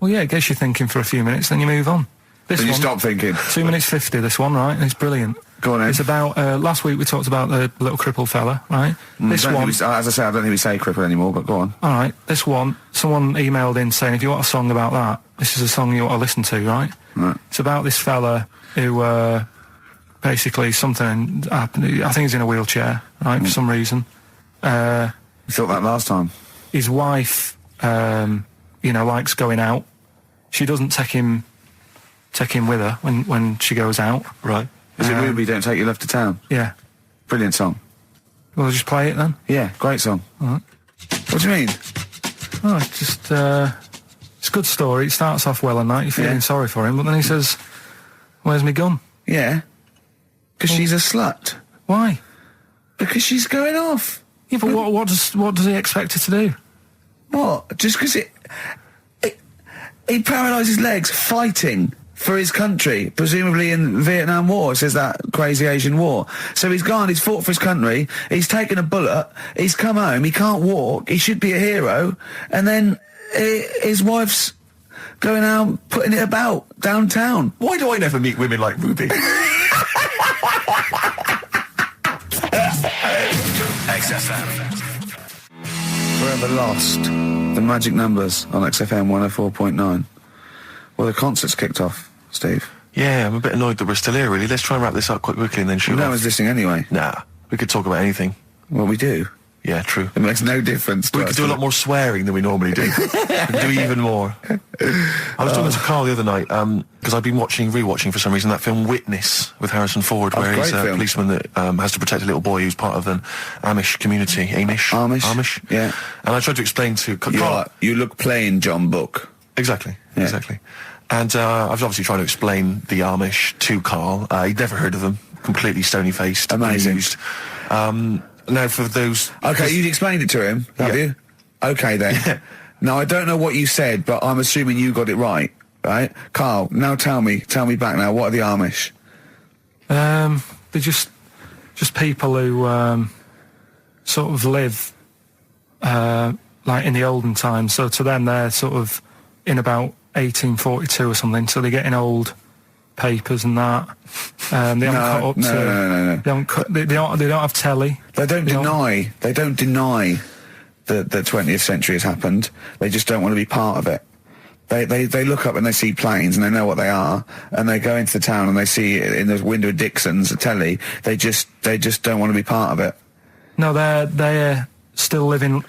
Well, yeah, it gets you thinking for a few minutes, then you move on. Then you stop thinking. 2 minutes 50, this one, right? It's brilliant. Go on, then. It's about, last week we talked about the little crippled fella, right? This one... as I say, I don't think we say cripple anymore, but go on. All right, this one, someone emailed in saying, if you want a song about that, this is a song you ought to listen to, right? Right. It's about this fella who, basically something happened. I think he's in a wheelchair, right, for some reason. You thought that last time. His wife, likes going out. She doesn't take him with her when she goes out. Right. Is it Ruby, Don't Take Your Love to Town? Yeah. Brilliant song. Well, just play it then? Yeah, great song. All right. What do you mean? Oh, it's a good story. It starts off well and that. You're feeling sorry for him, but then he says, where's my gun? Yeah. Because she's a slut. Why? Because she's going off. Yeah, but what does he expect her to do? What? Just because he paralysed his legs fighting for his country, presumably in the Vietnam War. It says that crazy Asian war. So he's gone, he's fought for his country, he's taken a bullet, he's come home, he can't walk, he should be a hero, and then his wife's going out putting it about downtown. Why do I never meet women like Ruby? XFM. Forever Lost. The magic numbers on XFM 104.9. Well, the concert's kicked off, Steve. Yeah, I'm a bit annoyed that we're still here, really. Let's try and wrap this up quite quickly and then shoot No off. one's listening anyway. Nah, we could talk about anything. Well, we do. Yeah, true. It makes no difference to We us. could do a lot more swearing than we normally do. We could do even more. I was talking to Carl the other night, because I've been rewatching for some reason that film Witness with Harrison Ford, where he's a policeman that has to protect a little boy who's part of an Amish community. Amish? Yeah. And I tried to explain to Carl... You look plain, John Book. Exactly, Yeah. exactly. And I was obviously trying to explain the Amish to Carl. He'd never heard of them. Completely stony-faced. Amazing. Now, for those... Okay, you explained it to him, have you? Okay, then. Yeah. Now, I don't know what you said, but I'm assuming you got it right, right? Carl, now tell me back now, what are the Amish? They're just people who sort of live like in the olden times. So to them, they're sort of in about 1842 or something. So they're getting old papers and that. They haven't cut up to. No. They don't have telly. They don't deny that the 20th century has happened. They just don't want to be part of it. They look up and they see planes and they know what they are, and they go into the town and they see it in the window of Dixon's, a telly. They just don't want to be part of it. No, they're still living.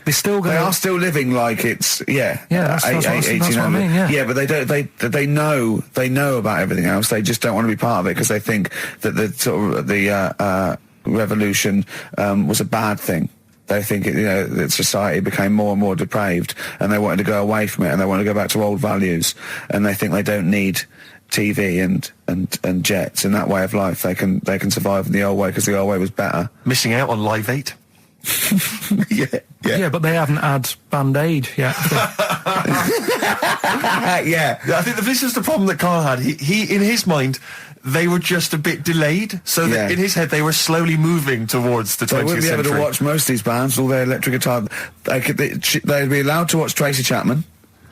They are still living like it's that's what I mean. Yeah, but they don't. They know about everything else. They just don't want to be part of it because they think that the sort of the revolution was a bad thing. They think that society became more and more depraved, and they wanted to go away from it, and they want to go back to old values, and they think they don't need TV and jets in that way of life. They can survive in the old way because the old way was better. Missing out on Live 8. Yeah, but they haven't had Band-Aid yet. Yeah, I think this is the problem that Carl had. He in his mind, they were just a bit delayed, so that in his head they were slowly moving towards the 20th century. They wouldn't be able to watch most of these bands, all their electric guitar. They'd be allowed to watch Tracy Chapman.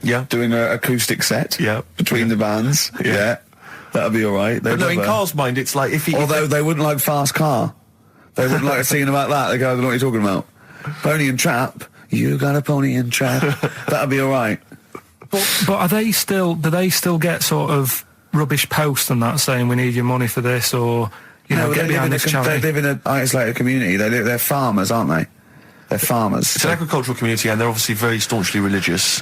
Yeah, doing an acoustic set. Yeah, between the bands. Yeah, that'd be all right. But no, in Carl's mind, it's like if he. Although they wouldn't like Fast Car. They wouldn't like a scene about that. They go, I don't know what you're talking about. Pony and Trap. You got a pony and trap. That'd be all right. But are they still? Do they still get sort of rubbish posts and that saying we need your money for this, or get behind this charity? They live in an isolated community. They're farmers, aren't they? They're farmers. It's an agricultural community, and they're obviously very staunchly religious.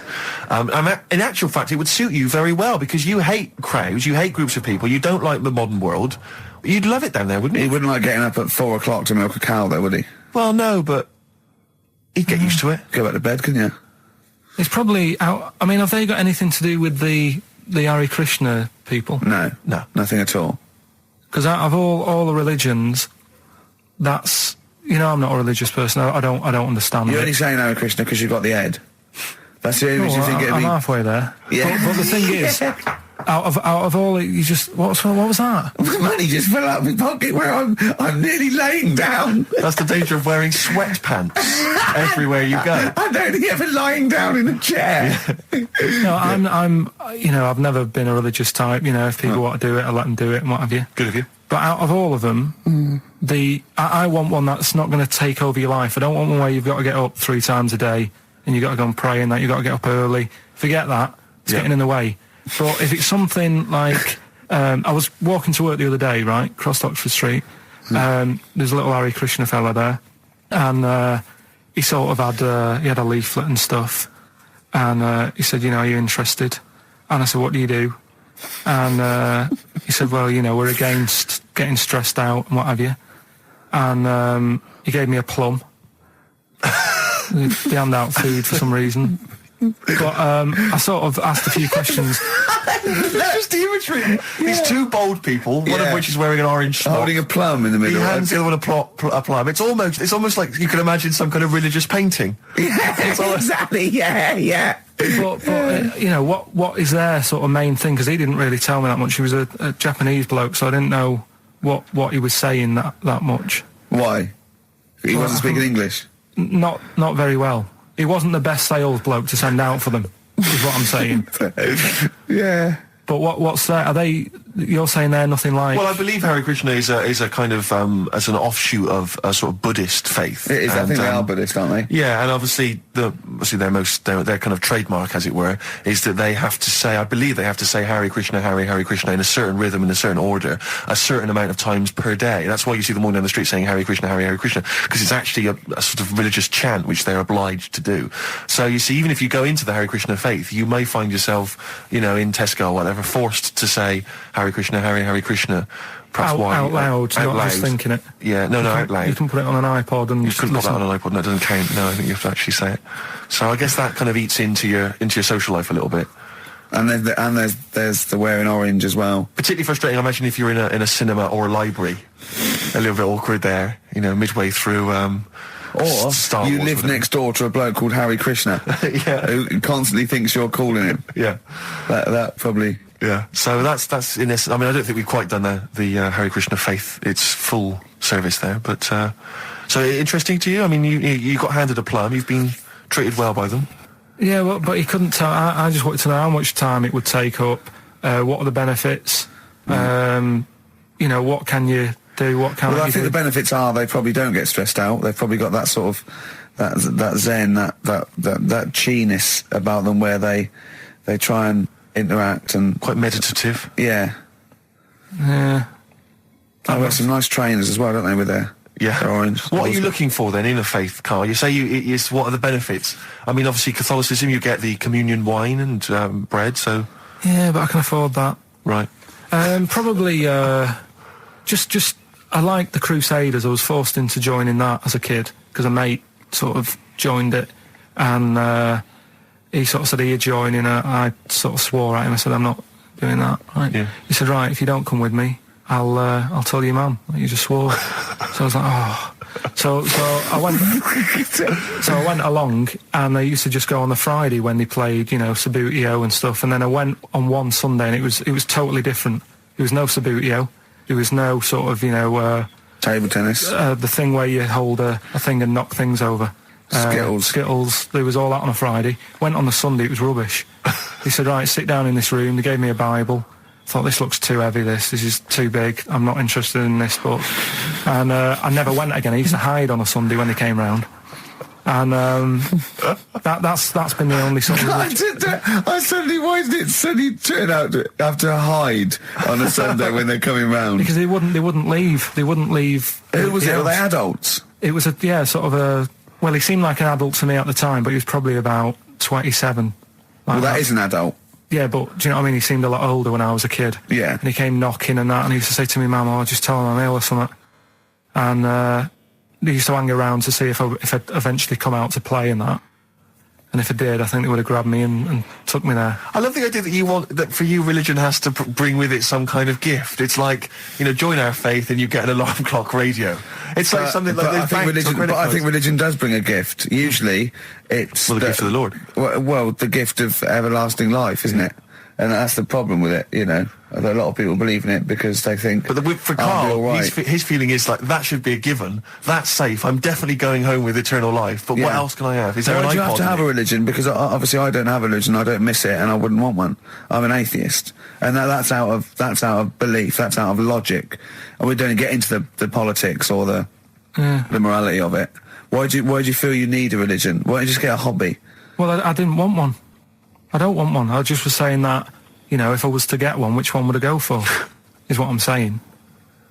In actual fact, it would suit you very well because you hate crowds, you hate groups of people, you don't like the modern world. You'd love it down there, wouldn't you? He wouldn't like getting up at 4 o'clock to milk a cow, though, would he? Well, no, but he'd get used to it. Go back to bed, couldn't you? It's probably out. I mean, have they got anything to do with the Hare Krishna people? No, nothing at all. Because out of all the religions, that's I'm not a religious person. I don't understand. You're only saying Hare Krishna because you've got the head. That's the only reason you think it'd be. I'm halfway there. Yeah. But the thing is, out of all it, you just what was that? Money just fell out of my pocket where I'm nearly laying down. That's the danger of wearing sweatpants everywhere you go. I'm only ever lying down in a chair. No, I'm I've never been a religious type. If people want to do it, I let them do it and what have you. Good of you. But out of all of them, I want one that's not going to take over your life. I don't want one where you've got to get up 3 times a day and you've got to go and pray and that you've got to get up early. Forget that. It's getting in the way. But if it's something like... I was walking to work the other day, right, across Oxford Street. There's a little Hare Krishna fella there. And he sort of had... he had a leaflet and stuff. And he said, are you interested? And I said, what do you do? And he said, well, we're against getting stressed out and what have you. And he gave me a plum. They hand out food for some reason. But I sort of asked a few questions. That's just the imagery. These two bold people, one of which is wearing an orange smock, holding a plum in the middle. He hands the other one a plum. It's almost like you can imagine some kind of religious painting. Exactly. Yeah. But what is their sort of main thing? Because he didn't really tell me that much. He was a Japanese bloke, so I didn't know what he was saying that much. Why? He wasn't speaking English? Not very well. He wasn't the best sales bloke to send out for them, is what I'm saying. Yeah. But what's that? Are they? You're saying they're nothing like? Well, I believe Hare Krishna is a kind of as an offshoot of a sort of Buddhist faith. It is. I think they are Buddhist, aren't they? Yeah, and obviously their kind of trademark, as it were, is that they have to say. I believe they have to say Hare Krishna, Hare Krishna in a certain rhythm, in a certain order, a certain amount of times per day. That's why you see them walking down the street saying Hare Krishna, Hare Krishna, because it's actually a sort of religious chant which they're obliged to do. So you see, even if you go into the Hare Krishna faith, you may find yourself, in Tesco or whatever, forced to say Hare Krishna, Hare Krishna. Perhaps out loud, not just thinking it. Yeah, no, out loud. You can put it on an iPod and you can put that on an iPod. No, it doesn't count. No, I think you have to actually say it. So I guess that kind of eats into your social life a little bit. And there's the wearing orange as well. Particularly frustrating, I imagine, if you're in a cinema or a library. A little bit awkward there, midway through Or Star you Wars live with it. next door to a bloke called Harry Krishna, Yeah. who constantly thinks you're calling him. Yeah. That probably. Yeah. So that's in this. I mean, I don't think we've quite done the Hare Krishna faith. Its full service there, but so interesting to you. I mean, you got handed a plum. You've been treated well by them. Yeah, well, but he couldn't tell. I just wanted to know how much time it would take up. What are the benefits? You know, what can you do? What can't Well, I you think do? the benefits are they probably don't get stressed out. They've probably got that sort of that zen, that chi-ness about them, where they try and interact and Quite meditative. yeah. Yeah. I've got some nice trainers as well, don't they, with their orange. What are you looking for then in a faith, Carl? You say what are the benefits? I mean, obviously Catholicism, you get the communion wine and bread. So Yeah, but I can afford that. right. Probably just I like the Crusaders. I was forced into joining that as a kid because a mate sort of joined it, and he sort of said, "Are you joining?" I sort of swore at him. I said, "I'm not doing that." Right? Yeah. He said, "Right, if you don't come with me, I'll tell your mum that you just swore." So I was like, "Oh." So I went. So I went along, and I used to just go on the Friday when they played, you know, Sabutio and stuff. And then I went on one Sunday, and it was totally different. There was no Sabutio. There was no sort of, you know, Table tennis. the thing where you hold a thing and knock things over. Skittles. There was all that on a Friday. Went on the Sunday, it was rubbish. He said, "Right, sit down in this room." They gave me a Bible. Thought, this looks too heavy, this is too big, I'm not interested in this book. And I never went again. I used to hide on a Sunday when they came round. And that's been the only sort of... I suddenly, why did it suddenly turn out to have to hide on a Sunday when they're coming round? Because they wouldn't leave. Who was it? Were they adults? It was sort of a... Well, he seemed like an adult to me at the time, but he was probably about 27. Well, that is an adult. Yeah, but do you know what I mean? He seemed a lot older when I was a kid. Yeah. And he came knocking and that, and he used to say to me, "Mum, I'll just tell him I'm ill or something." And he used to hang around to see if I'd eventually come out to play and that. And if I did, I think they would have grabbed me and took me there. I love the idea that you want that for you, religion has to bring with it some kind of gift. It's like, you know, join our faith and you get an alarm clock radio. It's like something like I think religion does bring a gift. Usually, it's the gift of the Lord. Well, the gift of everlasting life, isn't it? And that's the problem with it, you know. A lot of people believe in it because they think. But for I'll be Carl, all right. his feeling is like, that should be a given. That's safe. I'm definitely going home with eternal life. But what Yeah. else can I have? Is there Why an do you iPod have to in have it? a religion? Because obviously I don't have a religion. I don't miss it, and I wouldn't want one. I'm an atheist, and that's out of belief. That's out of logic, and we don't get into the politics or the morality of it. Why do you feel you need a religion? Why don't you just get a hobby? Well, I didn't want one. I don't want one. I just was saying that, you know, if I was to get one, which one would I go for? Is what I'm saying.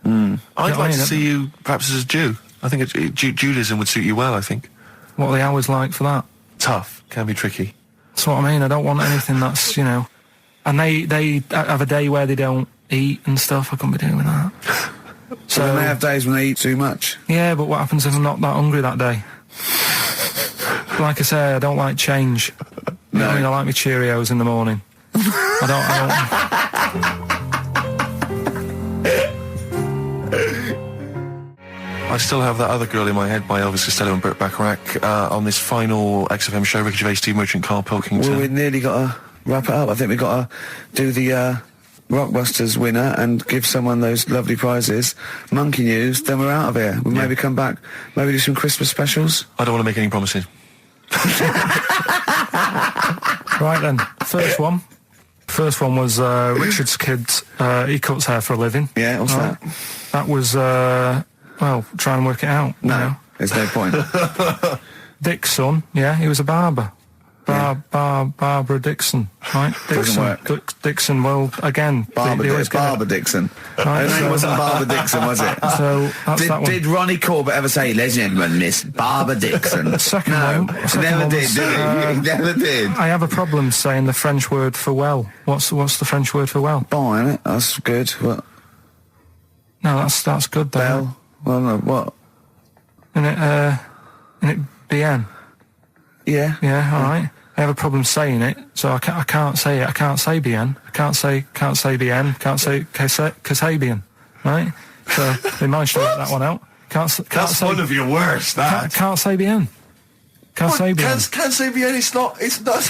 I'd You know what I like to mean? see you perhaps as a Jew. I think Judaism would suit you well, I think. What are the hours like for that? Tough. Can be tricky. That's what I mean. I don't want anything that's, you know... And they have a day where they don't eat and stuff. I couldn't be doing that. So then they have days when they eat too much. Yeah, but what happens if I'm not that hungry that day? Like I say, I don't like change. You know what I mean? I like my Cheerios in the morning. I still have that other girl in my head by Elvis Costello and Burt Bacharach on this final XFM show. Ricky Gervais, Steve Merchant, Karl Pilkington. Well, we nearly got to wrap it up. I think we've got to do the Rockbusters winner and give someone those lovely prizes. Monkey News, then we're out of here. We'll maybe come back, maybe do some Christmas specials. I don't want to make any promises. Right then, first one was Richard's kids. He cuts hair for a living. Yeah, what's that? That was, well, try and work it out. No, You know. there's no point. Dick's son, yeah, he was a barber. Barbara Dixon, right? Doesn't work. Dixon, well, again... Barbara Barbara Dixon. Right, Her name wasn't Barbara Dixon, was it? So, that's that one. Did Ronnie Corbett ever say, "Ladies and gentlemen, Miss Barbara Dixon"? Second No, one- he second never one did, was, did he? He never did. I have a problem saying the French word for well. What's the French word for well? Bon, isn't it? That's good. What? No, that's good though. Bell? Well, no, what? Isn't it bien? Yeah. Yeah, all right. I have a problem saying it, so I can't say it. I can't say bien. I can't say bien. Can't say bien, right? So they managed to work that one out. That's say, one of your worst, that. Can't say bien. Can't say bien. Can't say bien, it's not...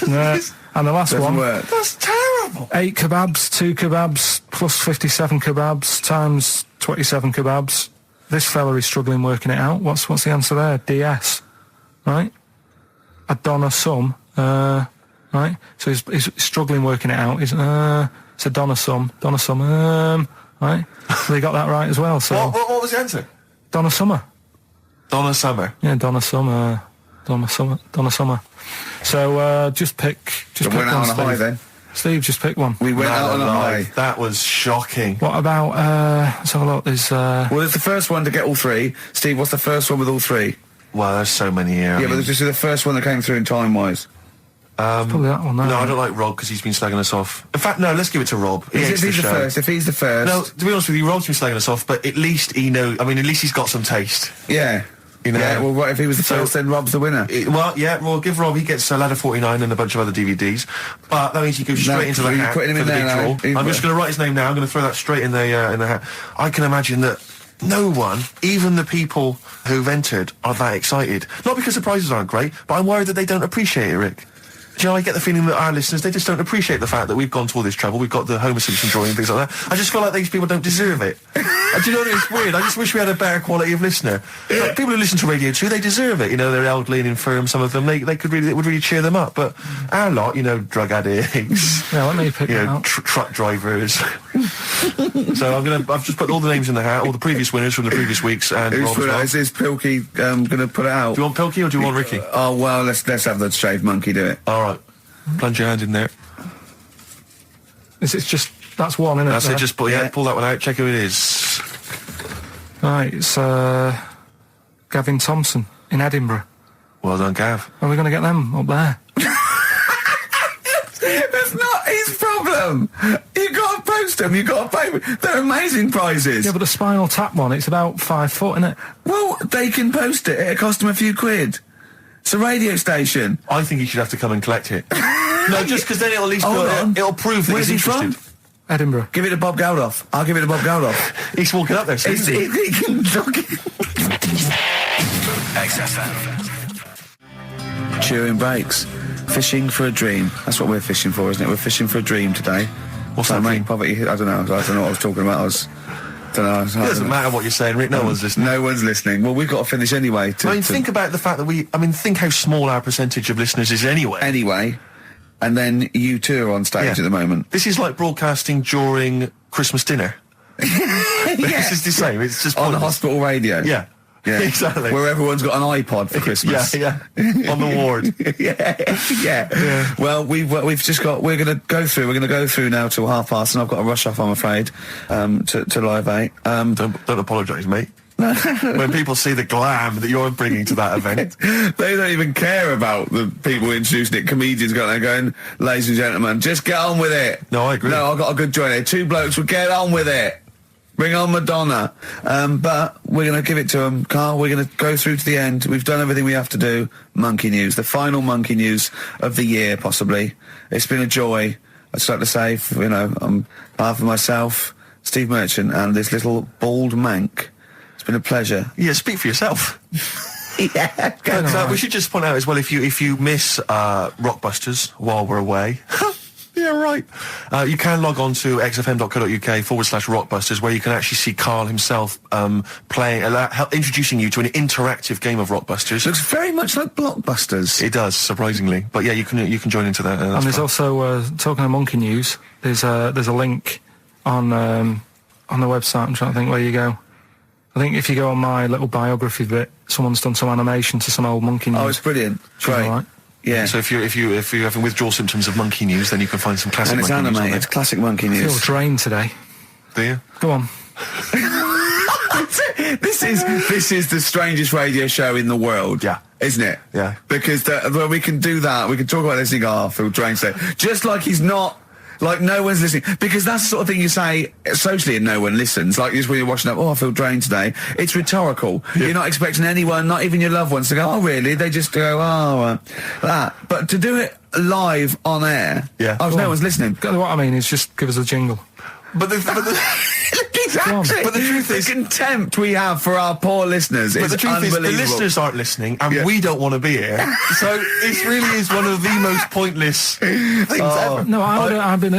Yeah. And the last one, That's terrible. 8 kebabs, 2 kebabs, plus 57 kebabs, times 27 kebabs. This fella is struggling working it out. What's the answer there? DS. Right? A Donna sum. Right? So he's struggling working it out. It's a Donna sum. Right? So they got that right as well. So What was the answer? Donna Summer. Donna Summer. Yeah, Donna Summer. So just pick We went out on a high Steve. then. Steve, just pick one. We went out on a high. That was shocking. What about, let's have a look, there's, Well, it's the first one to get all 3. Steve, what's the first one with all 3? Well, there's so many here. Yeah, but this is the first one that came through in time-wise. probably that one there. No, I don't like Rob because he's been slagging us off. In fact, no, let's give it to Rob. He hates If he's the show. first, if he's the first... No, to be honest with you, Rob's been slagging us off, but at least he knows. I mean, at least he's got some taste. Yeah. You know? Yeah, well, what if he was the So- first, then Rob's the winner? Well, yeah, well, give Rob, he gets Ladder 49 and a bunch of other DVDs, but that means he goes straight into the you're hat putting him for in the there big now. draw. I'm just going to write his name now, I'm going to throw that straight in the hat. I can imagine that no one, even the people who've entered, are that excited. Not because the prizes aren't great, but I'm worried that they don't appreciate it, Rick. Do you know, I get the feeling that our listeners, they just don't appreciate the fact that we've gone to all this trouble. We've got the Homer Simpson drawing and things like that. I just feel like these people don't deserve it. Do you know what? It's weird. I just wish we had a better quality of listener. Like, people who listen to Radio 2, they deserve it. You know, they're elderly and infirm, some of them. It would really cheer them up. But our lot, you know, drug addicts, Yeah, let me pick you it know, out. truck drivers. So I've just put all the names in the hat, all the previous winners from the previous weeks, and Who's Rob as put it well. out? Is this Pilky going to put it out? Do you want Pilky or do you want Ricky? Oh, well, let's have the shaved monkey do it. All right. Plunge your hand in there. It's just, that's one, isn't it? That's it. there? Just pull that one out. Check who it is. Right, it's, Gavin Thompson in Edinburgh. Well done, Gav. Are we going to get them up there? That's not his problem. You got to post them. You got to pay. They're amazing prizes. Yeah, but the Spinal Tap one, it's about 5 foot, isn't it? Well, they can post it. It'll cost them a few quid. It's a radio station. I think he should have to come and collect it. No, just because then it'll at least Hold on. it'll prove that Where's he's he interested. from? Edinburgh. Give it to Bob Geldof. I'll give it to Bob Geldof. He's walking up there. So He can talk it. XFM. Chewing breaks. Fishing for a dream. That's what we're fishing for, isn't it? We're fishing for a dream today. What's that dream? Poverty. I don't know what I was talking about. It doesn't matter what you're saying, Rick. No one's listening. No one's listening. Well, we've got to finish anyway. Think about the fact that think how small our percentage of listeners is anyway. Anyway, and then you two are on stage Yeah. at the moment. This is like broadcasting during Christmas dinner. This is the same. It's just On the pointless. hospital radio. Yeah. Yeah. Exactly. Where everyone's got an iPod for Christmas. Yeah. On the ward. yeah. Well, we've just got. We're going to go through. We're going to go through now till 5:30, and I've got to rush off. I'm afraid to Live 8. Don't apologise, mate. When people see the glam that you're bringing to that event, They don't even care about the people introducing it. Comedians going, ladies and gentlemen, just get on with it. No, I agree. No, I've got a good joint here. 2 blokes will get on with it. Bring on Madonna. But we're going to give it to them, Carl. We're going to go through to the end. We've done everything we have to do. Monkey news. The final monkey news of the year, possibly. It's been a joy. I'd just like to say, on behalf of myself, Steve Merchant, and this little bald mank, it's been a pleasure. yeah, speak for yourself. Yeah. But we should just point out as well, if you miss Rockbusters while we're away, yeah, right. You can log on to xfm.co.uk/Rockbusters, where you can actually see Carl himself introducing you to an interactive game of Rockbusters. Looks very much like Blockbusters. It does, surprisingly. But yeah, you can join into that. And there's also, talking of monkey news, there's a link on the website. I'm trying to think where you go. I think if you go on my little biography bit, someone's done some animation to some old monkey news. Oh, it's brilliant. Which is Great. all right. Yeah. So if you're having withdrawal symptoms of monkey news, then you can find some classic And it's monkey news on animated. there. Classic monkey I feel news. drained today. Do you? Go on. This is the strangest radio show in the world. Yeah. Isn't it? Yeah. Because when we can do that, we can talk about this and go, I feel drained today. Just like he's not, like no one's listening. Because that's the sort of thing you say socially and no one listens. Like just when you're watching up, I feel drained today. It's rhetorical. Yeah. You're not expecting anyone, not even your loved ones, to go, oh really? They just go, that. But to do it live on air, Yeah. no one's listening. What I mean is just give us a jingle. But the Look, Exactly. But the truth is, the contempt we have for our poor listeners but is the truth is, unbelievable. the listeners aren't listening, and Yeah. we don't want to be here. So it really is one of the most pointless things ever. No,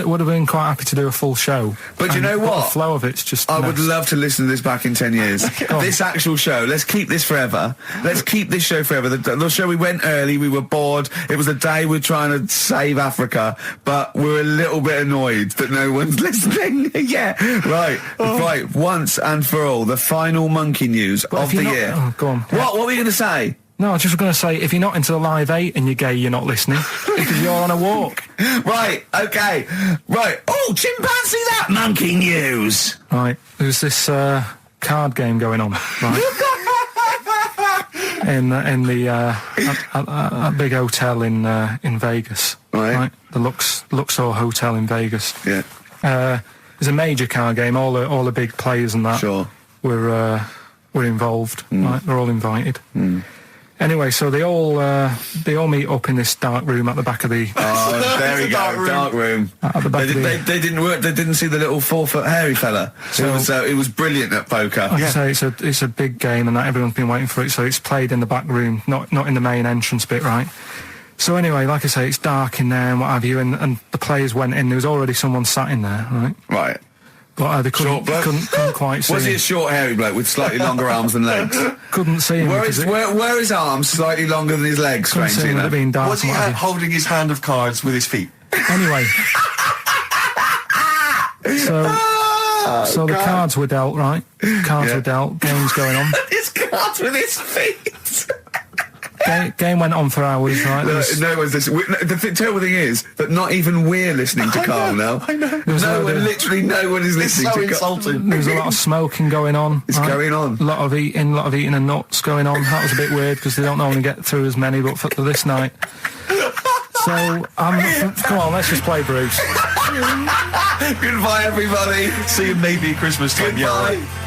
would have been quite happy to do a full show. But you know but what? The flow of it's just. I would nuts. love to listen to this back in 10 years. This actual show, let's keep this forever. Let's keep this show forever. The show, we went early, we were bored. It was a day we're trying to save Africa, but we're a little bit annoyed that no one's listening. Yeah, right. Right, once and for all, the final monkey news But of if you're the not- year. oh, go on. What were you going to say? No, I was just going to say, if you're not into the Live 8 and you're gay, you're not listening because you're on a walk. Right, okay. Right. Oh, chimpanzee that monkey news. Right, there's this card game going on, right? in the a big hotel in Vegas, Right. The Luxor Hotel in Vegas. Yeah, There's a major card game. All the big players and that sure. were involved. Right, they're all invited. Anyway, so they all meet up in this dark room at the back of the Oh, there we Dark go, room. dark room. at the back of the. They didn't work. They didn't see the little 4-foot hairy fella. It was brilliant at poker. Like I say, it's a big game, and that everyone's been waiting for it. So it's played in the back room, not in the main entrance bit, right? So anyway, like I say, it's dark in there and what have you, and the players went in. There was already someone sat in there, right? Right. But they Short bloke? couldn't quite see Was he him. a short hairy bloke with slightly longer arms than legs? Couldn't see him. Were because his arms slightly longer than his legs? couldn't see Strangely him with it enough. being dark. Was he and what have holding his hand of cards with his feet? you. Anyway. So the cards were dealt, right? Cards were dealt. Game's going on. His cards with his feet. Game went on for hours, right? There was- No one's listening. The terrible thing is that not even we're listening to Carl now. I know. was No no one, idea. literally no one is It's listening so to Carl. insulting. There was a lot of smoking going on. It's going on. A lot of eating and nuts going on. That was a bit weird because they don't normally get through as many, but for this night. So, come on, let's just play Bruce. Goodbye, everybody. See you maybe at Christmas time. Yeah, right. Goodbye.